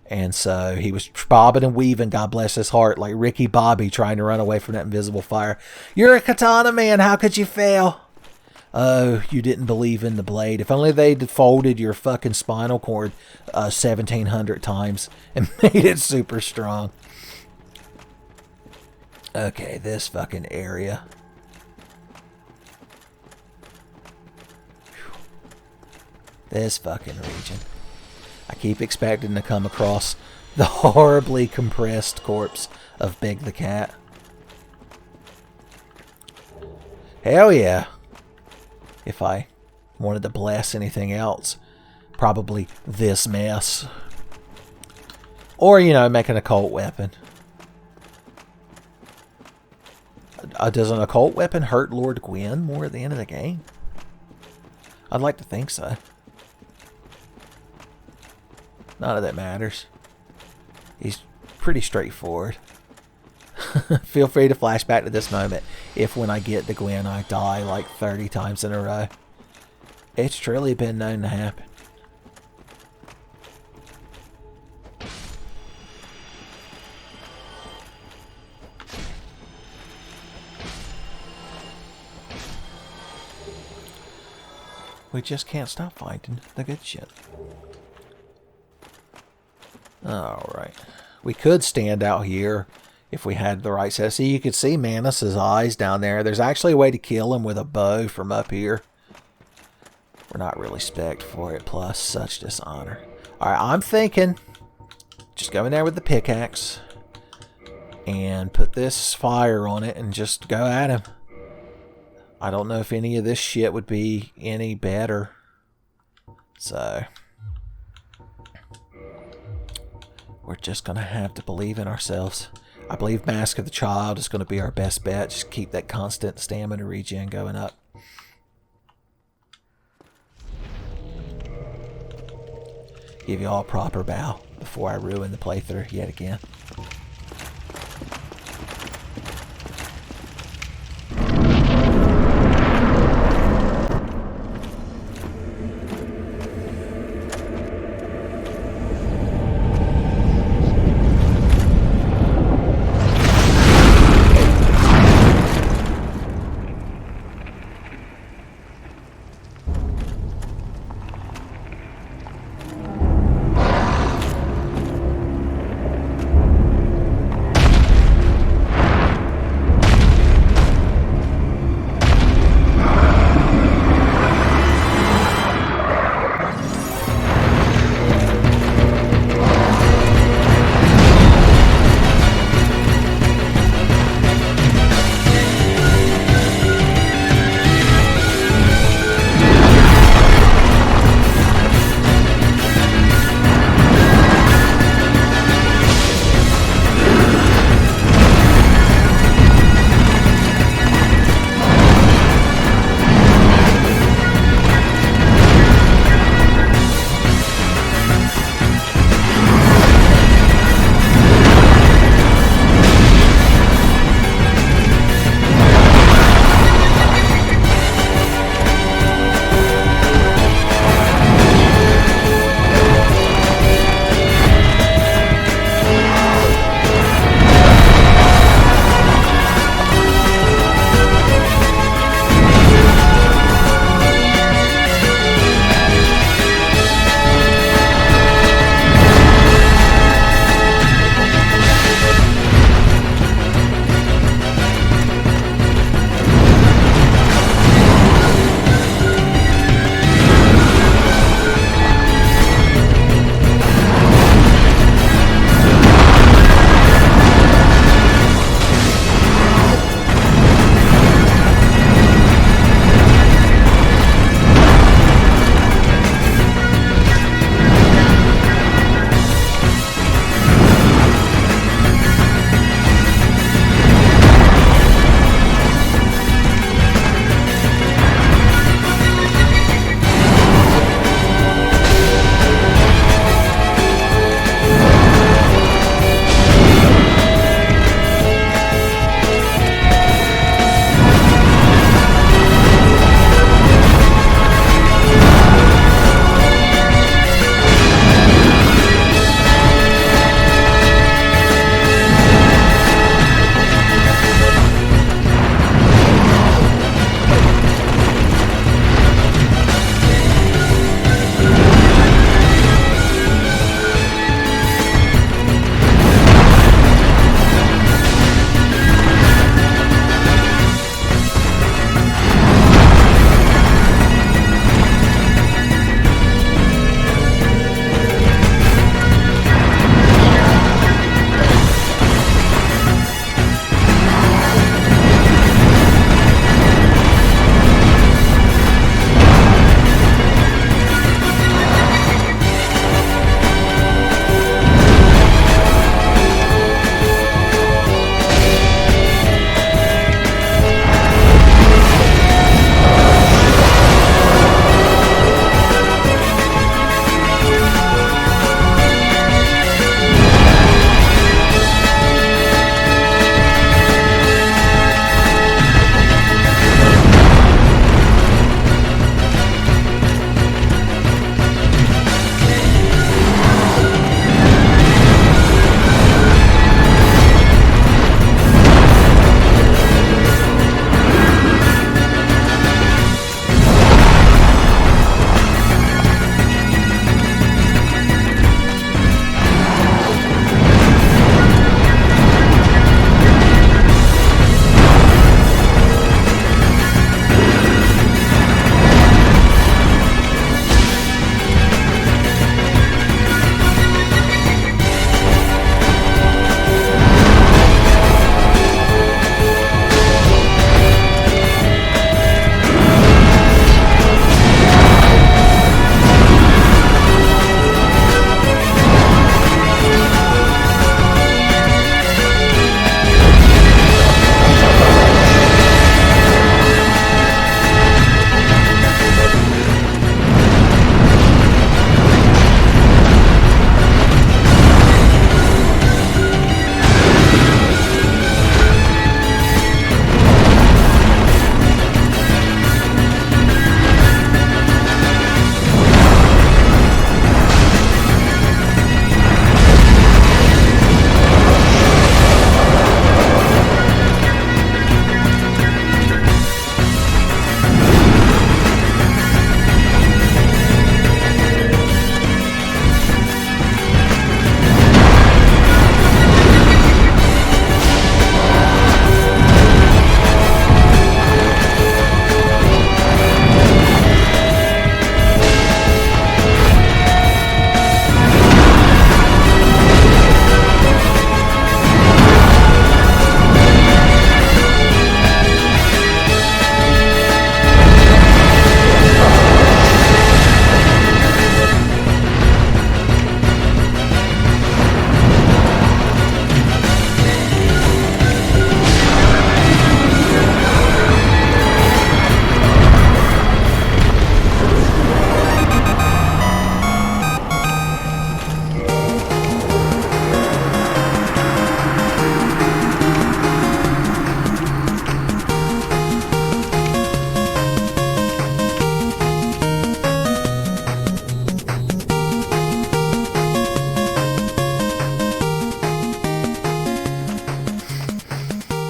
And so he was bobbing and weaving, God bless his heart, like Ricky Bobby trying to run away from that invisible fire. You're a katana man. How could you fail? Oh, you didn't believe in the blade. If only they'd folded your fucking spinal cord 1,700 times and made it super strong. Okay, this fucking area. This fucking region. I keep expecting to come across the horribly compressed corpse of Big the Cat. Hell yeah. If I wanted to bless anything else, probably this mess. Or, you know, make an occult weapon. Does an occult weapon hurt Lord Gwyn more at the end of the game? I'd like to think so. None of that matters. He's pretty straightforward. Feel free to flash back to this moment if when I get to Gwyn I die like 30 times in a row. It's truly been known to happen. We just can't stop finding the good shit. Alright. We could stand out here if we had the right set. See, you could see Manus's eyes down there. There's actually a way to kill him with a bow from up here. We're not really spec'd for it, plus such dishonor. Alright, I'm thinking just go in there with the pickaxe and put this fire on it and just go at him. I don't know if any of this shit would be any better. So we're just going to have to believe in ourselves. I believe Mask of the Child is going to be our best bet. Just keep that constant stamina regen going up. Give you all a proper bow before I ruin the playthrough yet again.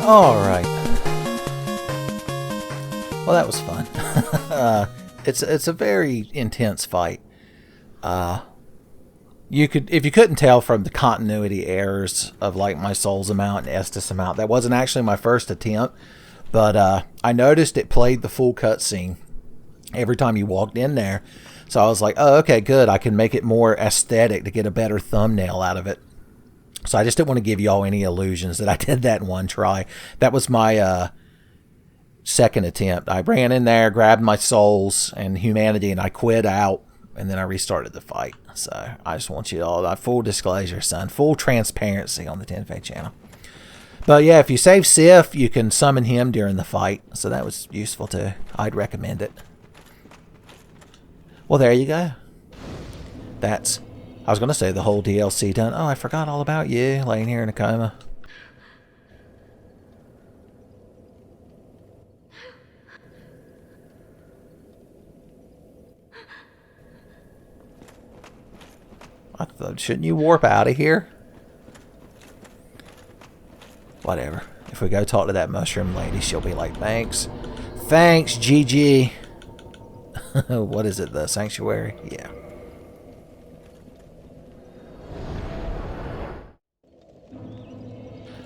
Alright. Well, that was fun. It's a very intense fight. If you couldn't tell from the continuity errors of like my souls amount and Estus amount, that wasn't actually my first attempt, but I noticed it played the full cutscene every time you walked in there. So I was like, oh, okay, good. I can make it more aesthetic to get a better thumbnail out of it. So I just didn't want to give y'all any illusions that I did that in one try. That was my second attempt. I ran in there, grabbed my souls and humanity, and I quit out, and then I restarted the fight. So I just want you all, full disclosure, son, full transparency on the Tenfey channel. But yeah, if you save Sif, you can summon him during the fight. So that was useful too. I'd recommend it. Well, there you go. That's, I was going to say the whole DLC done. Oh, I forgot all about you laying here in a coma. I thought, shouldn't you warp out of here? Whatever. If we go talk to that mushroom lady, she'll be like, thanks. Thanks, GG. What is it, the Sanctuary? Yeah.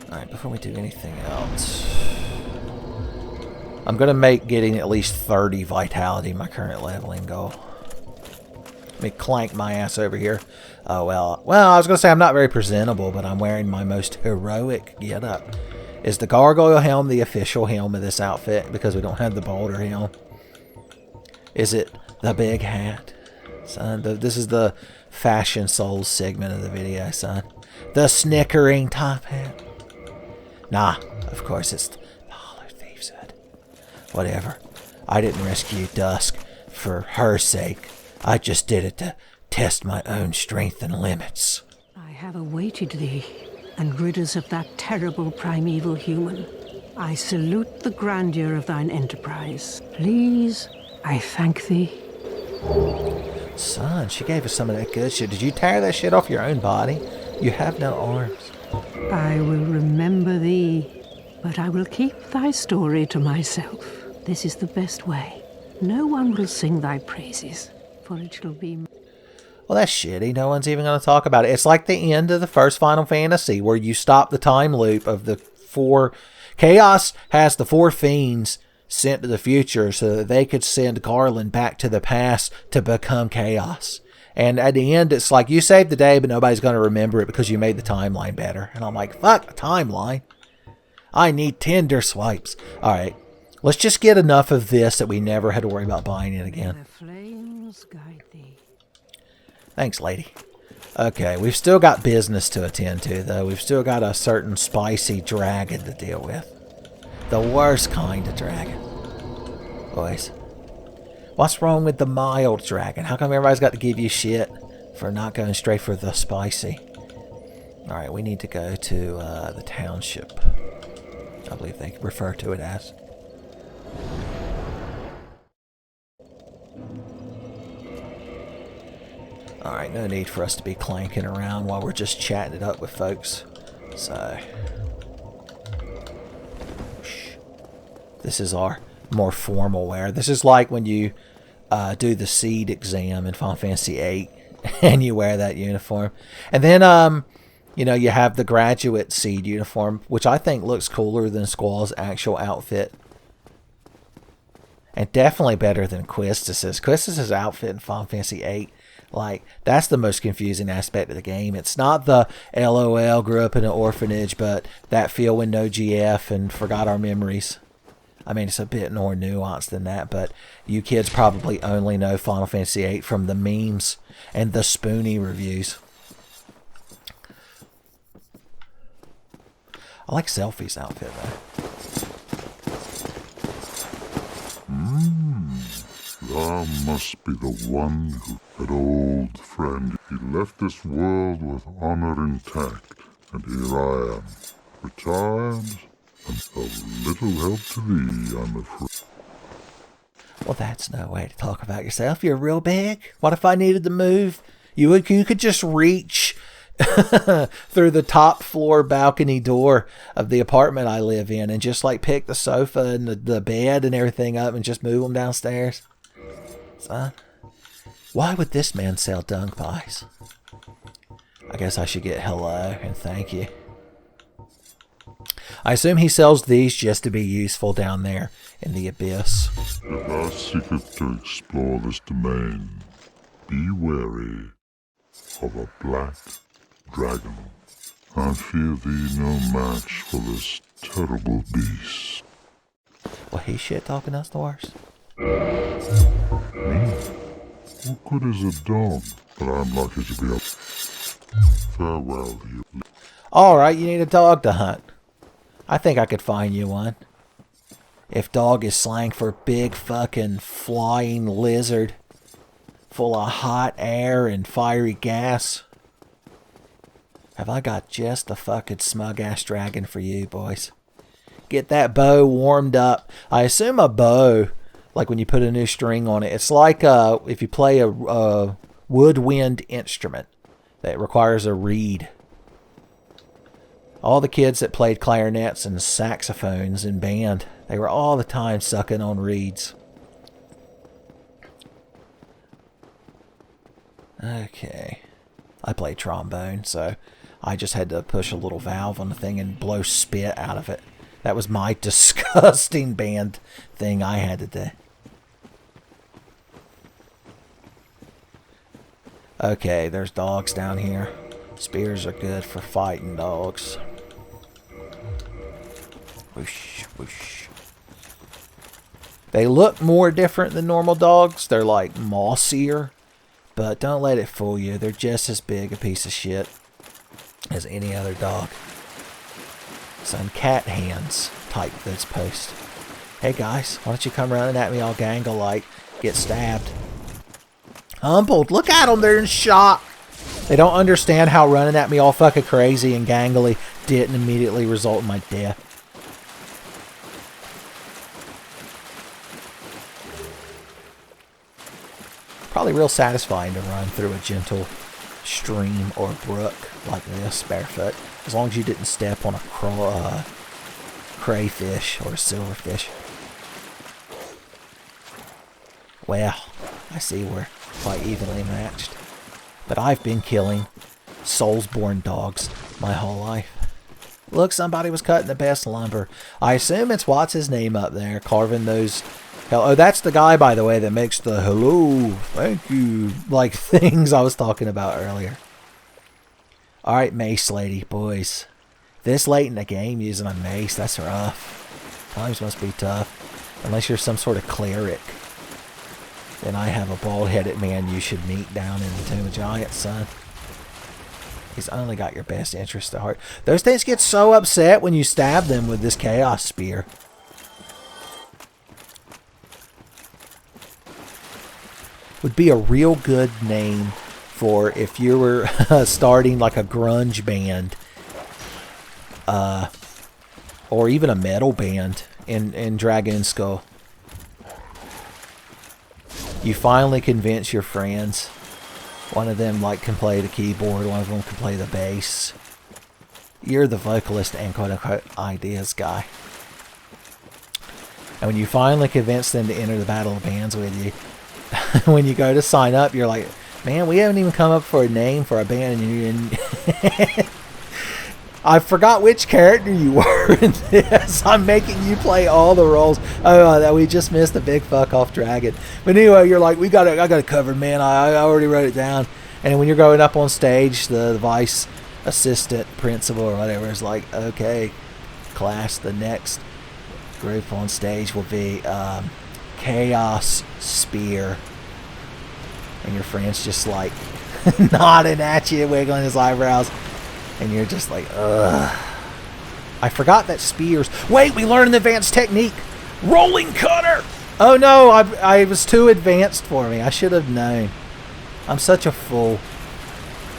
Alright, before we do anything else, I'm going to make getting at least 30 vitality my current leveling goal. Let me clank my ass over here. Oh, well, I was going to say I'm not very presentable, but I'm wearing my most heroic getup. Is the gargoyle helm the official helm of this outfit because we don't have the boulder helm? Is it the big hat? Son, this is the fashion souls segment of the video, son. The snickering top hat. Nah, of course it's the Hollow Thieves' hood. Whatever. I didn't rescue Dusk for her sake. I just did it to test my own strength and limits. I have awaited thee, and rid us of that terrible primeval human. I salute the grandeur of thine enterprise. Please, I thank thee. Son, she gave us some of that good shit. Did you tear that shit off your own body? You have no arms. I will remember thee, but I will keep thy story to myself. This is the best way. No one will sing thy praises, for it shall be... Well, that's shitty. No one's even going to talk about it. It's like the end of the first Final Fantasy, where you stop the time loop of the 4... Chaos has the 4 fiends sent to the future so that they could send Garland back to the past to become Chaos. And at the end, it's like, you saved the day, but nobody's going to remember it because you made the timeline better. And I'm like, fuck a timeline. I need Tinder swipes. Alright, let's just get enough of this that we never had to worry about buying it again. The flames guide thee. Thanks, lady. Okay, we've still got business to attend to, though. We've still got a certain spicy dragon to deal with. The worst kind of dragon. Boys. What's wrong with the mild dragon? How come everybody's got to give you shit for not going straight for the spicy? Alright, we need to go to the township. I believe they refer to it as. Alright, no need for us to be clanking around while we're just chatting it up with folks. So, this is our more formal wear. This is like when you do the seed exam in Final Fantasy VIII and you wear that uniform. And then, you know, you have the graduate seed uniform, which I think looks cooler than Squall's actual outfit. And definitely better than Quistis's. Quistis's outfit in Final Fantasy VIII, like, that's the most confusing aspect of the game. It's not the LOL, grew up in an orphanage, but that feel when no GF and forgot our memories. I mean, it's a bit more nuanced than that, but you kids probably only know Final Fantasy VIII from the memes and the Spoonie reviews. I like Selfie's outfit, though. Thou must be the one who, that old friend. He left this world with honor intact, and here I am, retired, and of little help to thee, I'm afraid. Well, that's no way to talk about yourself. You're real big. What if I needed to move? You could just reach through the top floor balcony door of the apartment I live in and just like pick the sofa and the bed and everything up and just move them downstairs. Son, why would this man sell dung pies? I guess I should get hello and thank you. I assume he sells these just to be useful down there in the abyss. If thou seeketh to explore this domain, be wary of a black dragon. I fear thee no match for this terrible beast. Well, he shit talking us the worst. Me? What good is a dog? But I'm lucky to be up. Farewell, you. Alright, you need a dog to hunt. I think I could find you one. If dog is slang for big fucking flying lizard full of hot air and fiery gas. Have I got just the fucking smug ass dragon for you, boys? Get that bow warmed up. I assume a bow, like when you put a new string on it, it's like if you play a woodwind instrument that requires a reed. All the kids that played clarinets and saxophones in band, they were all the time sucking on reeds. Okay. I play trombone, so I just had to push a little valve on the thing and blow spit out of it. That was my disgusting band thing I had to do. Okay, there's dogs down here. Spears are good for fighting dogs. Whoosh, whoosh. They look more different than normal dogs. They're like mossier. But don't let it fool you. They're just as big a piece of shit as any other dog. Some cat hands type this post. Hey guys, why don't you come running at me all gangle like get stabbed? Humbled. Look at them. They're in shock. They don't understand how running at me all fucking crazy and gangly didn't immediately result in my death. Probably real satisfying to run through a gentle stream or brook like this barefoot, as long as you didn't step on a crayfish or a silverfish. Well, I see we're quite evenly matched. But I've been killing Soulsborne dogs my whole life. Look, somebody was cutting the best lumber. I assume it's what's his name up there, carving those. Oh, that's the guy, by the way, that makes the hello, thank you, like things I was talking about earlier. Alright, mace lady, boys. This late in the game using a mace, that's rough. Times must be tough. Unless you're some sort of cleric. Then I have a bald-headed man you should meet down in the Tomb of Giants, son. He's only got your best interest at heart. Those things get so upset when you stab them with this chaos spear. Would be a real good name for if you were starting like a grunge band. Or even a metal band in Dragon Skull. You finally convince your friends. One of them can play the keyboard, one of them can play the bass. You're the vocalist and quote-unquote ideas guy. And when you finally convince them to enter the Battle of Bands with you, when you go to sign up, you're like, man, we haven't even come up for a name for a band. And I forgot which character you were in this. I'm making you play all the roles. Oh, we just missed a big fuck off dragon. But anyway, you're like, I got it covered, man. I already wrote it down. And when you're going up on stage, the vice assistant principal or whatever is like, okay, class, the next group on stage will be Chaos Spear. And your friend's just like nodding at you, wiggling his eyebrows. And you're just like, ugh. I forgot that spears. Wait, we learned an advanced technique. Rolling cutter. Oh no, I was too advanced for me. I should have known. I'm such a fool.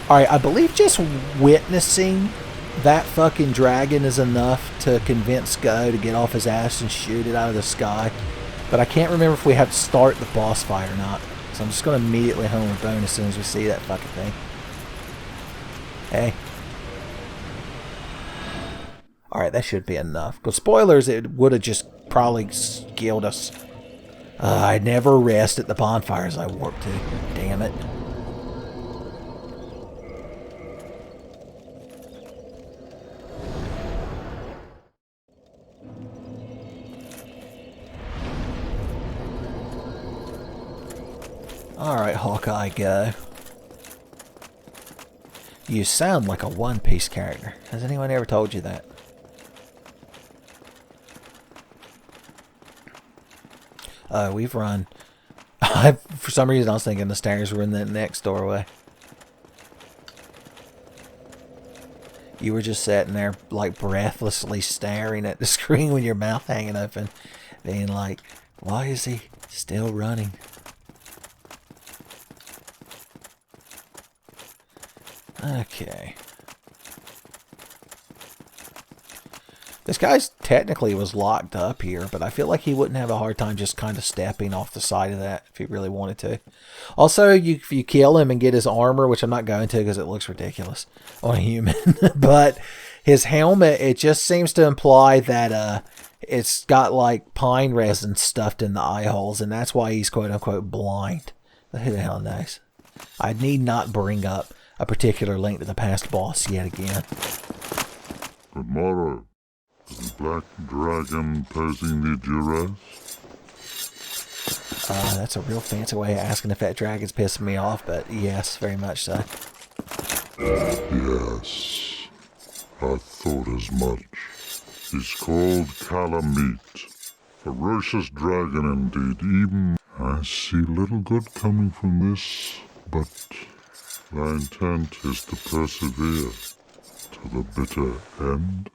Alright, I believe just witnessing that fucking dragon is enough to convince Go to get off his ass and shoot it out of the sky. But I can't remember if we have to start the boss fight or not. So I'm just going to immediately home with bone as soon as we see that fucking thing. Hey. Alright, that should be enough. Because spoilers, it would have just probably killed us. I never rest at the bonfires I warp to. Damn it. Alright, Hawkeye, go. You sound like a One Piece character. Has anyone ever told you that? We've run. For some reason, I was thinking the stairs were in the next doorway. You were just sitting there, like, breathlessly staring at the screen with your mouth hanging open, being like, why is he still running? Okay. This guy's technically was locked up here, but I feel like he wouldn't have a hard time just kind of stepping off the side of that if he really wanted to. Also, if you kill him and get his armor, which I'm not going to because it looks ridiculous on a human, but his helmet, it just seems to imply that it's got like pine resin stuffed in the eye holes, and that's why he's quote-unquote blind. But who the hell knows? I need not bring up a particular link to the past boss yet again. Tomorrow, the black dragon posing the duress? That's a real fancy way of asking if that dragon's pissing me off, but yes, very much so. Yes, I thought as much. He's called Kalameet. Ferocious dragon indeed. Even I see little good coming from this, but my intent is to persevere to the bitter end.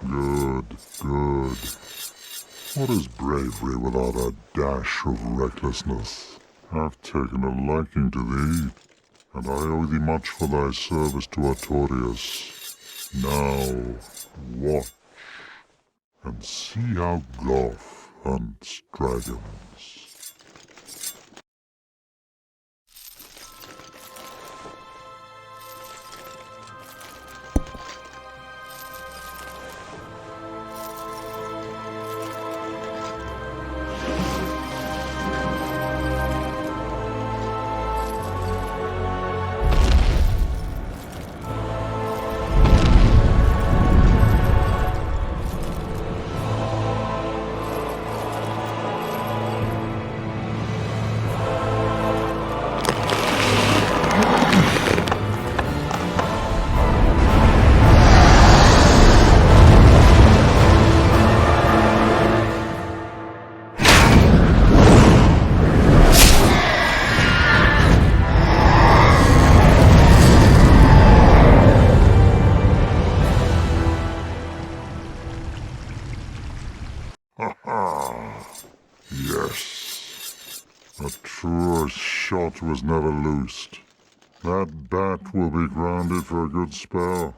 Good, good. What is bravery without a dash of recklessness? I've taken a liking to thee, and I owe thee much for thy service to Artorias. Now, watch, and see how Goth hunts dragons. Yes. A truer shot was never loosed. That bat will be grounded for a good spell.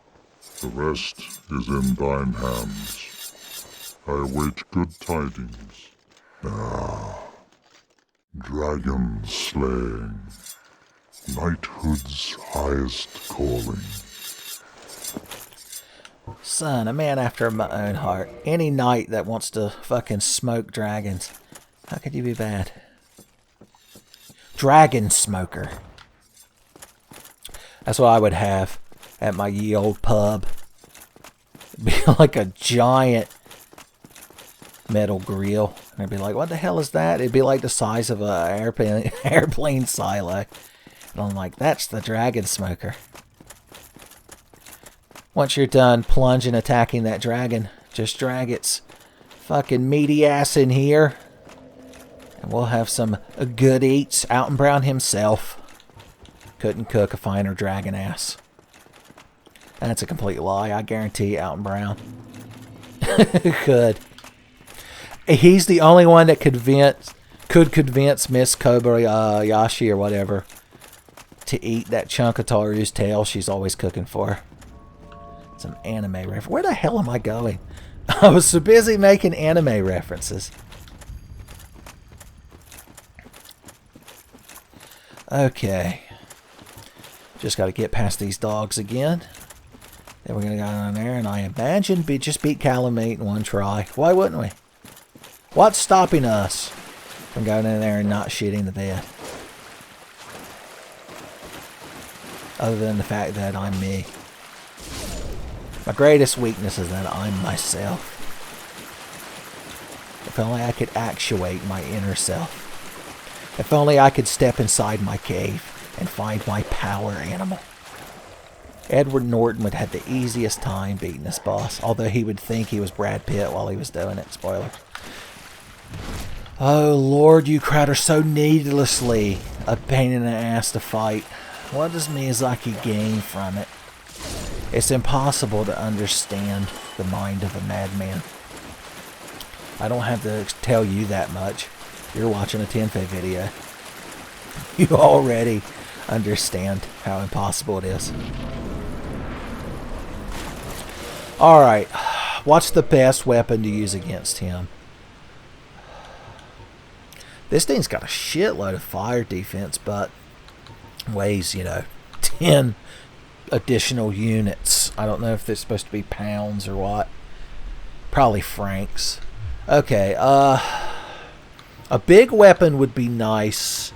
The rest is in thine hands. I await good tidings. Ah, dragon slaying. Knighthood's highest calling. Son, a man after my own heart. Any knight that wants to fucking smoke dragons. How could you be bad? Dragon smoker. That's what I would have at my ye old pub. It'd be like a giant metal grill. And I'd be like, what the hell is that? It'd be like the size of an airplane silo. And I'm like, that's the dragon smoker. Once you're done plunging attacking that dragon, just drag its fucking meaty ass in here. And we'll have some good eats. Alton Brown himself couldn't cook a finer dragon ass. That's a complete lie. I guarantee Alton Brown could. He's the only one that could convince Miss Kobayashi or whatever to eat that chunk of Taru's tail she's always cooking for her. Some anime reference. Where the hell am I going? I was so busy making anime references. Okay. Just got to get past these dogs again. Then we're going to go down there, and I imagine just beat Kalameet in one try. Why wouldn't we? What's stopping us from going in there and not shitting the bed? Other than the fact that I'm me. My greatest weakness is that I'm myself. If only I could actuate my inner self. If only I could step inside my cave and find my power animal. Edward Norton would have the easiest time beating this boss, although he would think he was Brad Pitt while he was doing it. Spoiler. Oh Lord, you crowd are so needlessly a pain in the ass to fight. What does Miyazaki gain from it? It's impossible to understand the mind of a madman. I don't have to tell you that much. You're watching a Tenfey video. You already understand how impossible it is. Alright, what's the best weapon to use against him? This thing's got a shitload of fire defense, but weighs, 10 additional units. I don't know if they're supposed to be pounds or what. Probably francs. Okay, a big weapon would be nice.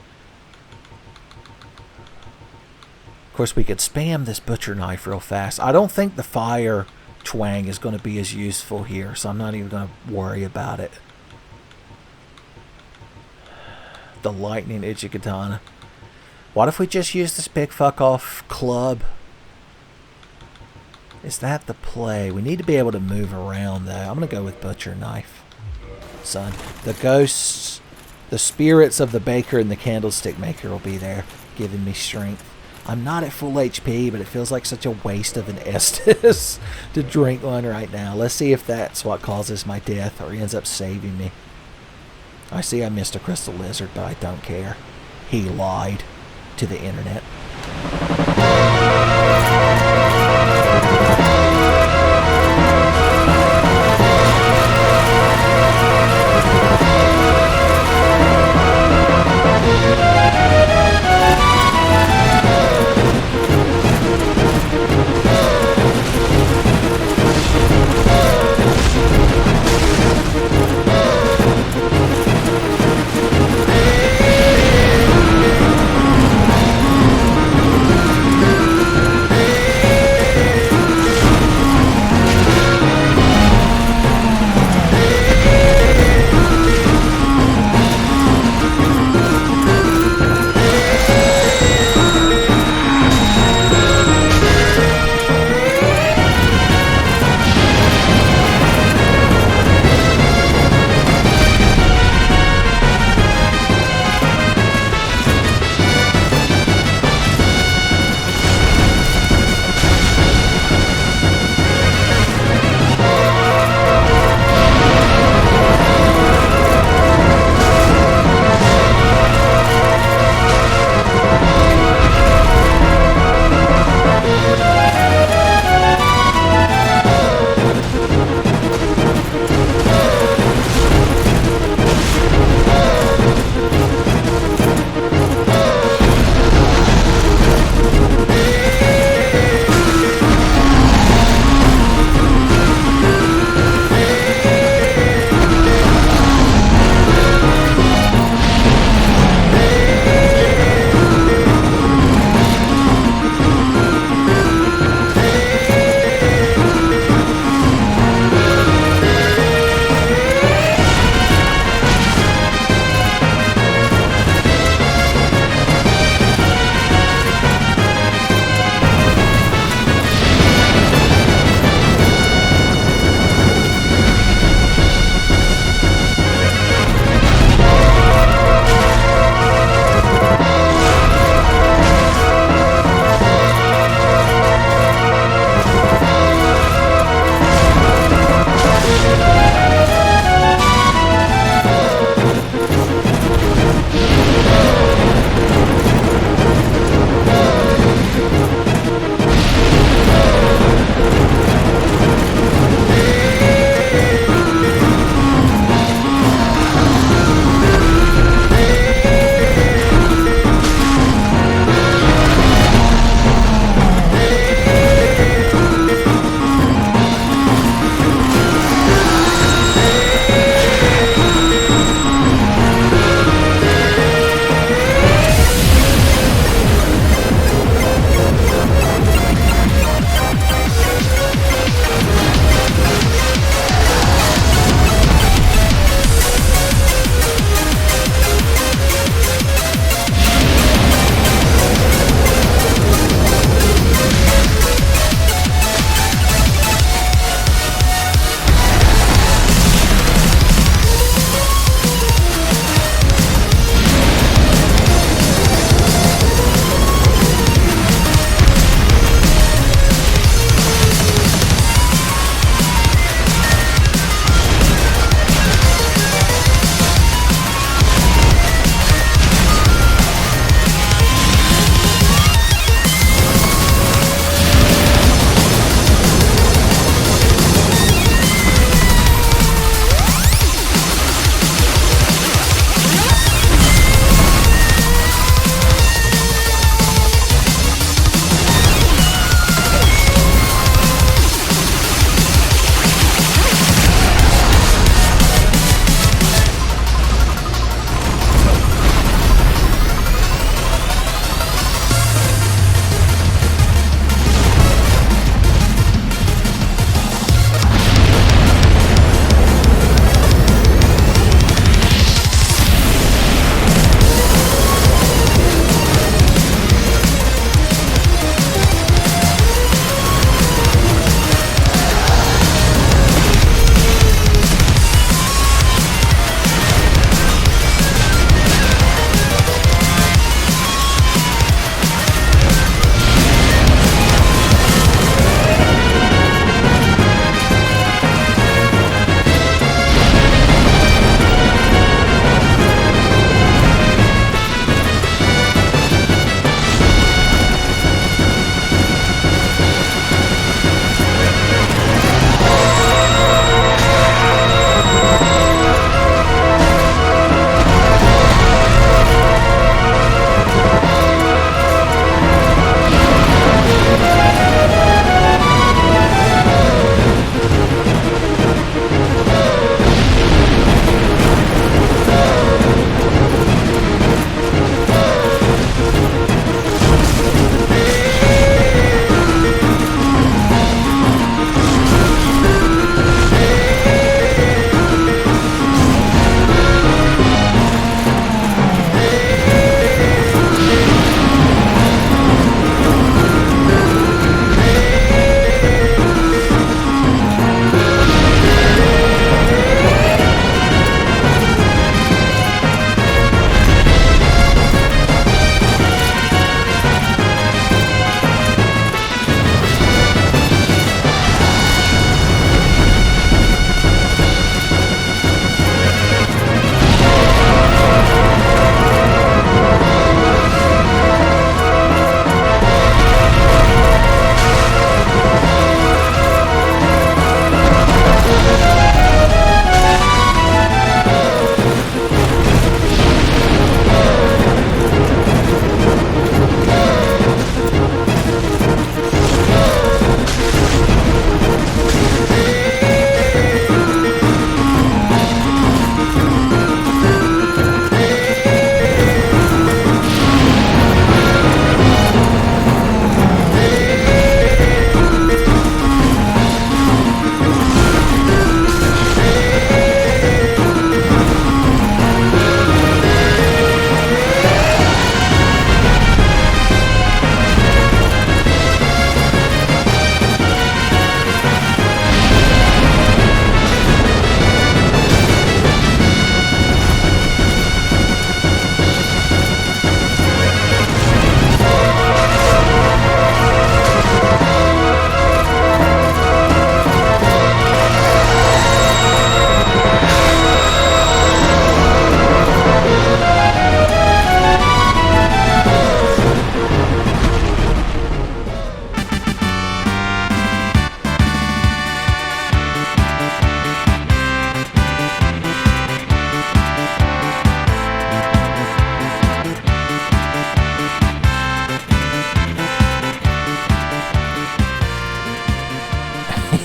Of course, we could spam this butcher knife real fast. I don't think the fire twang is going to be as useful here, so I'm not even going to worry about it. The lightning Ichikatana. What if we just use this big fuck off club? Is that the play? We need to be able to move around though. I'm going to go with butcher knife. Son. The ghosts, the spirits of the baker and the candlestick maker will be there, giving me strength. I'm not at full HP, but it feels like such a waste of an Estus to drink one right now. Let's see if that's what causes my death or ends up saving me. I see I missed a crystal lizard, but I don't care. He lied to the internet.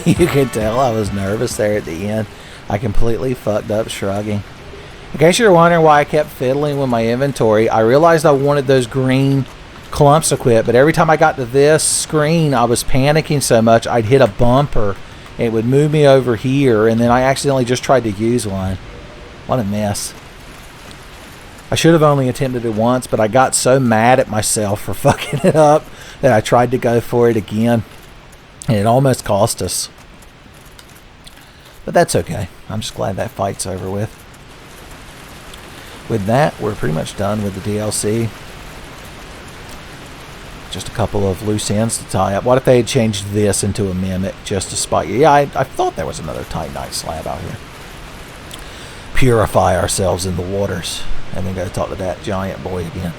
You could tell I was nervous there at the end. I completely fucked up shrugging. In case you're wondering why I kept fiddling with my inventory, I realized I wanted those green clumps equipped, but every time I got to this screen, I was panicking so much I'd hit a bumper. It would move me over here, and then I accidentally just tried to use one. What a mess. I should have only attempted it once, but I got so mad at myself for fucking it up that I tried to go for it again. And it almost cost us. But that's okay. I'm just glad that fight's over with. With that, we're pretty much done with the DLC. Just a couple of loose ends to tie up. What if they had changed this into a mimic just to spite you? Yeah, I thought there was another Titanite slab out here. Purify ourselves in the waters. And then go talk to that giant boy again.